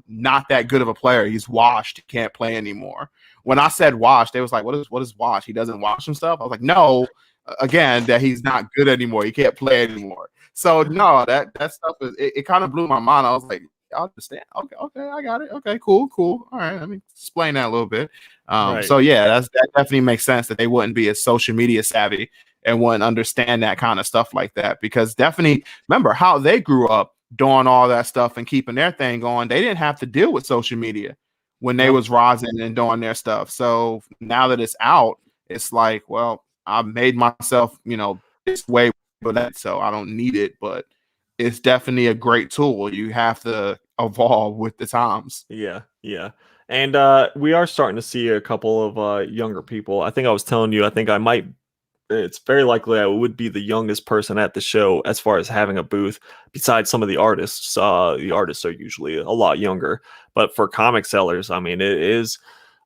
Not that good of a player. He's washed. He can't play anymore. When I said washed, they was like, what is washed? He doesn't wash himself? I was like, no, again, that he's not good anymore. He can't play anymore. So no, that stuff it kind of blew my mind. I was like, I understand. Okay, I got it. Okay, cool. All right, let me explain that a little bit. So yeah, that definitely makes sense that they wouldn't be as social media savvy and wouldn't understand that kind of stuff like that, because definitely remember how they grew up doing all that stuff and keeping their thing going. They didn't have to deal with social media when they was rising and doing their stuff. So now that it's out, it's like, well, I made myself, this way for that, so I don't need it, but it's definitely a great tool. You have to evolve with the times. Yeah, yeah. And we are starting to see a couple of younger people. I think I was telling you, I think I might it's very likely I would be the youngest person at the show as far as having a booth, besides some of the artists. The artists are usually a lot younger, but for comic sellers, I mean, it is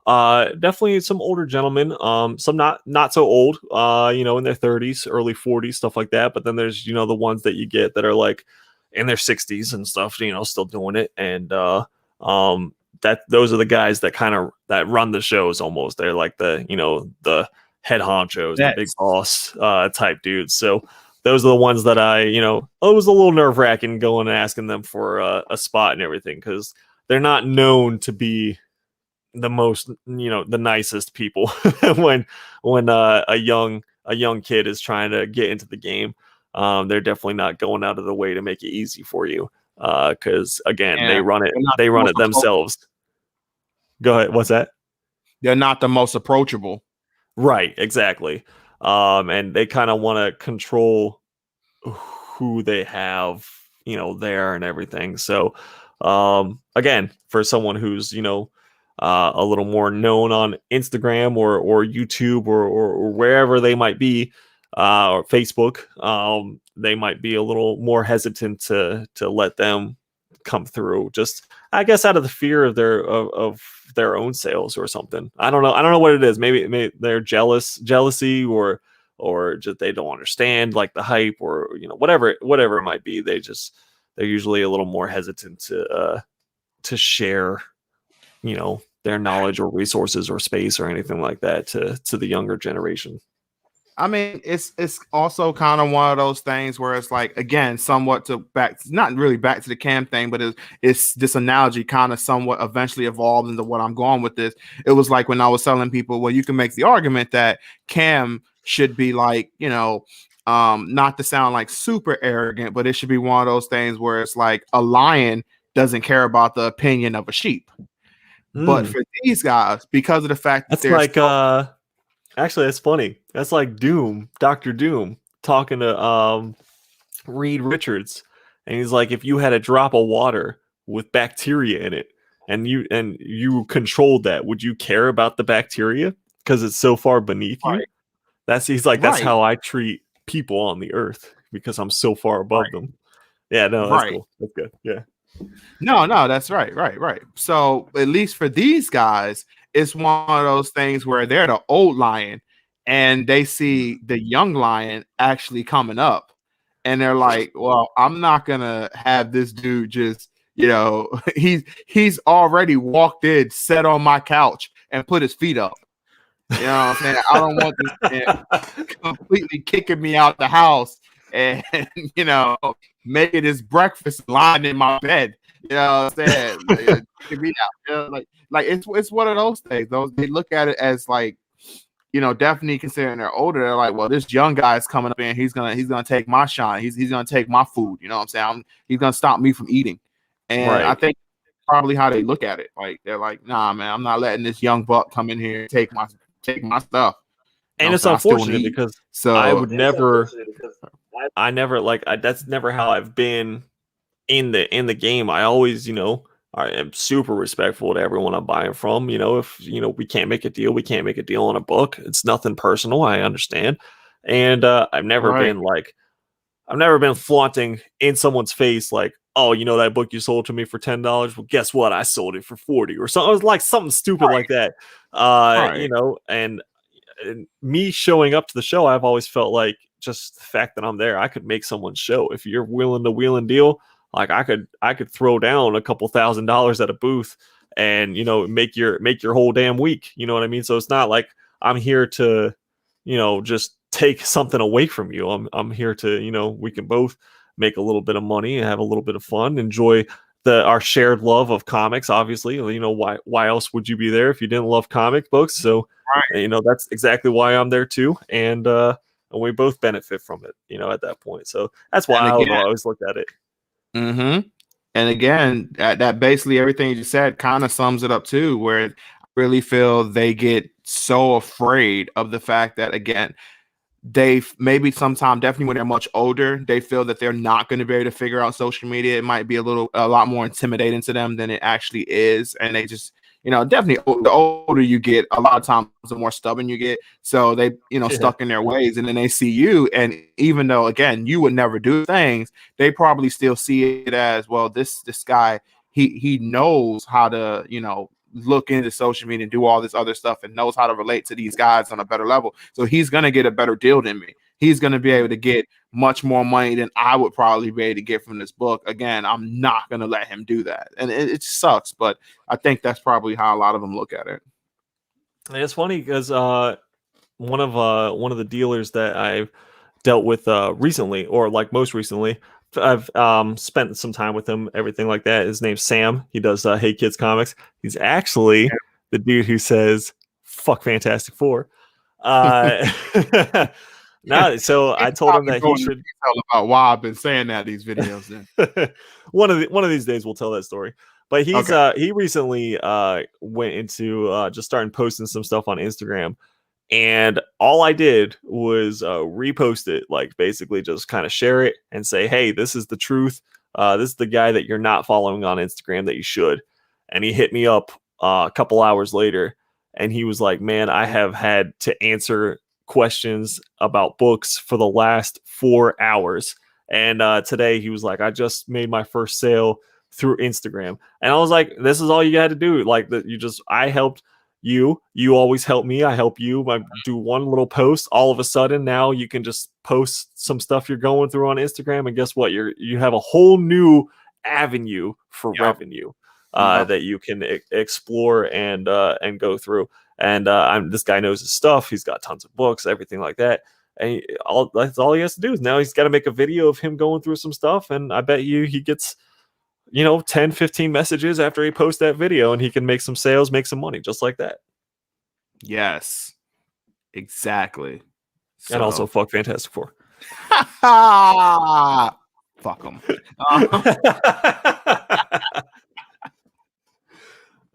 definitely some older gentlemen, some not so old, in their 30s, early 40s, stuff like that. But then there's the ones that you get that are like in their 60s and stuff, still doing it. And that those are the guys that kind of that run the shows almost. They're like the head honchos, the big boss type dudes. So those are the ones that it was a little nerve wracking going and asking them for a spot and everything, because they're not known to be the most, the nicest people when a young kid is trying to get into the game. They're definitely not going out of the way to make it easy for you, because again, they run it themselves. Go ahead. What's that? They're not the most approachable. Right, exactly. And they kind of want to control who they have, there and everything. So, again, for someone who's, a little more known on Instagram or YouTube or wherever they might be, or Facebook, they might be a little more hesitant to let them come through, just I guess out of the fear of their own sales or something. I don't know what it is. Maybe they're jealousy or just they don't understand like the hype, or whatever it might be. They're usually a little more hesitant to share their knowledge or resources or space or anything like that to the younger generation. I mean, it's also kind of one of those things where it's like, again, somewhat not really back to the Cam thing, but it's this analogy kind of somewhat eventually evolved into what I'm going with this. It was like when I was telling people, well, you can make the argument that Cam should be like, not to sound like super arrogant, but it should be one of those things where it's like a lion doesn't care about the opinion of a sheep. But for these guys, because of the fact that that's like actually, that's funny. That's like Dr. Doom talking to Reed Richards, and he's like, if you had a drop of water with bacteria in it, and you controlled that, would you care about the bacteria because it's so far beneath you? He's like, that's how I treat people on the earth, because I'm so far above them. Yeah, no, that's cool. That's good. Yeah. No, that's right. So at least for these guys, it's one of those things where they're the old lion and they see the young lion actually coming up, and they're like, well, I'm not gonna have this dude just, he's already walked in, sat on my couch and put his feet up. You know what I'm saying? I don't want this man completely kicking me out the house and making his breakfast lying in my bed. You know what I'm saying? Like it's one of those things. They look at it as like, definitely considering they're older. They're like, well, this young guy is coming up and he's gonna take my shine. He's gonna take my food. You know what I'm saying? He's gonna stop me from eating. And I think probably how they look at it. Like they're like, nah, man, I'm not letting this young buck come in here and take my stuff. And it's unfortunate because I would never. That's never how I've been in the game. I always, I am super respectful to everyone I'm buying from. If we can't make a deal, we can't make a deal on a book. It's nothing personal. I understand, and I've never been flaunting in someone's face like, oh, that book you sold to me for $10. Well, guess what? I sold it for $40 or something. It was like something stupid like that. And me showing up to the show, I've always felt like just the fact that I'm there, I could make someone's show. If you're willing to wheel and deal, like I could throw down a couple $1,000s at a booth and make your whole damn week. You know what I mean? So it's not like I'm here to just take something away from you. I'm here to we can both make a little bit of money and have a little bit of fun, enjoy our shared love of comics. Obviously, why else would you be there if you didn't love comic books? So that's exactly why I'm there too, and we both benefit from it. At that point, so that's why I always looked at it. Mm-hmm. And again, that basically everything you just said kind of sums it up too, where I really feel they get so afraid of the fact that, again, they maybe sometime, definitely when they're much older, they feel that they're not going to be able to figure out social media. It might be a lot more intimidating to them than it actually is, and they just, definitely the older you get, a lot of times the more stubborn you get. So they, stuck in their ways, and then they see you, and even though again you would never do things, they probably still see it as, well, this guy, he knows how to, look into social media and do all this other stuff, and knows how to relate to these guys on a better level. So he's going to get a better deal than me. He's going to be able to get much more money than I would probably be able to get from this book. Again, I'm not going to let him do that. And it sucks, but I think that's probably how a lot of them look at it. And it's funny because one of the dealers that I've dealt with recently, or like most recently, I've spent some time with him, everything like that. His name's Sam. He does Hey Kids Comics. He's actually the dude who says "fuck Fantastic Four." No, so I told him that he should tell about why I've been saying that these videos. Then one of these days we'll tell that story. But he's he recently went into just starting posting some stuff on Instagram. And all I did was repost it, like basically just kind of share it and say, hey, this is the truth. This is the guy that you're not following on Instagram that you should. And he hit me up a couple hours later, and he was like, man, I have had to answer questions about books for the last 4 hours. And today he was like, I just made my first sale through Instagram. And I was like, this is all you had to do. Like, I helped you always help me. I help you. I do one little post. All of a sudden, now you can just post some stuff you're going through on Instagram, and guess what? You have a whole new avenue for revenue that you can explore and go through. And this guy knows his stuff. He's got tons of books, everything like that. And that's all he has to do is now he's got to make a video of him going through some stuff, and I bet you he gets 10, 15 messages after he posts that video, and he can make some sales, make some money just like that. Yes, exactly. And also fuck Fantastic Four. Fuck them.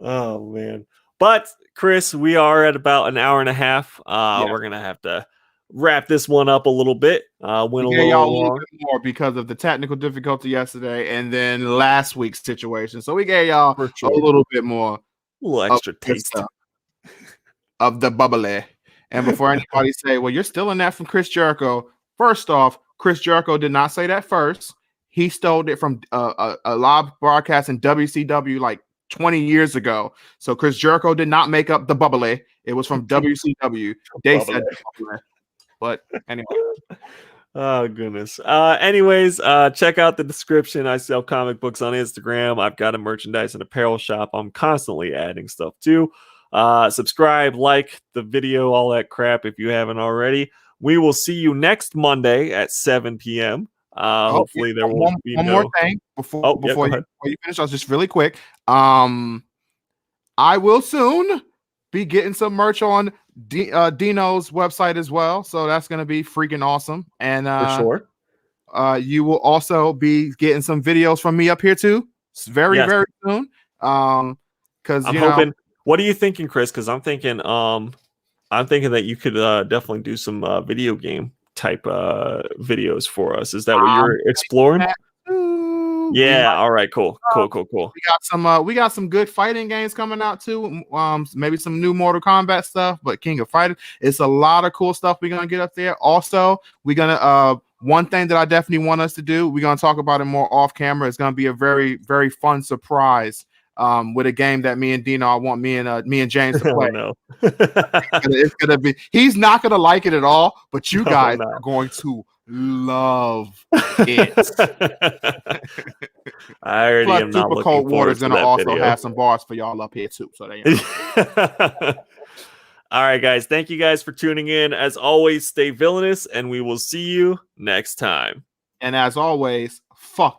Oh, man. But, Chris, we are at about an hour and a half. We're going to have to wrap this one up a little bit. Went a little bit more because of the technical difficulty yesterday and then last week's situation. So we gave y'all a little bit more, a little extra taste of the bubbly. And before anybody say, well, you're stealing that from Chris Jericho. First off, Chris Jericho did not say that first. He stole it from a live broadcast in WCW like 20 years ago. So Chris Jericho did not make up the bubbly. It was from WCW. They said the bubbly. But anyway. Oh, goodness. Anyways, check out the description. I sell comic books on Instagram. I've got a merchandise and apparel shop. I'm constantly adding stuff too. Subscribe, like the video, all that crap if you haven't already. We will see you next Monday at 7 p.m. Hopefully there will be one more thing before you finish. I'll just really quick. I will soon be getting some merch on Dino's website as well, so that's going to be freaking awesome. And for sure, you will also be getting some videos from me up here too. It's very soon. Because I'm hoping. What are you thinking, Chris? Because I'm thinking that you could definitely do some video game type videos for us. Is that what you're exploring? Yeah. All right. Cool. We got some good fighting games coming out too. Maybe some new Mortal Kombat stuff, but King of Fighters. It's a lot of cool stuff we're gonna get up there. Also, we're gonna one thing that I definitely want us to do. We're gonna talk about it more off camera. It's gonna be a very, very fun surprise. With a game that me and Dino, I want me and James to play. Oh, no. It's gonna be. He's not gonna like it at all, but you guys are going to love it. I already Plus, am not Super looking Cold Water is going gonna to also video. have some bars for y'all up here too. So there you go. All right, guys. Thank you guys for tuning in. As always, stay villainous, and we will see you next time. And as always, fuck the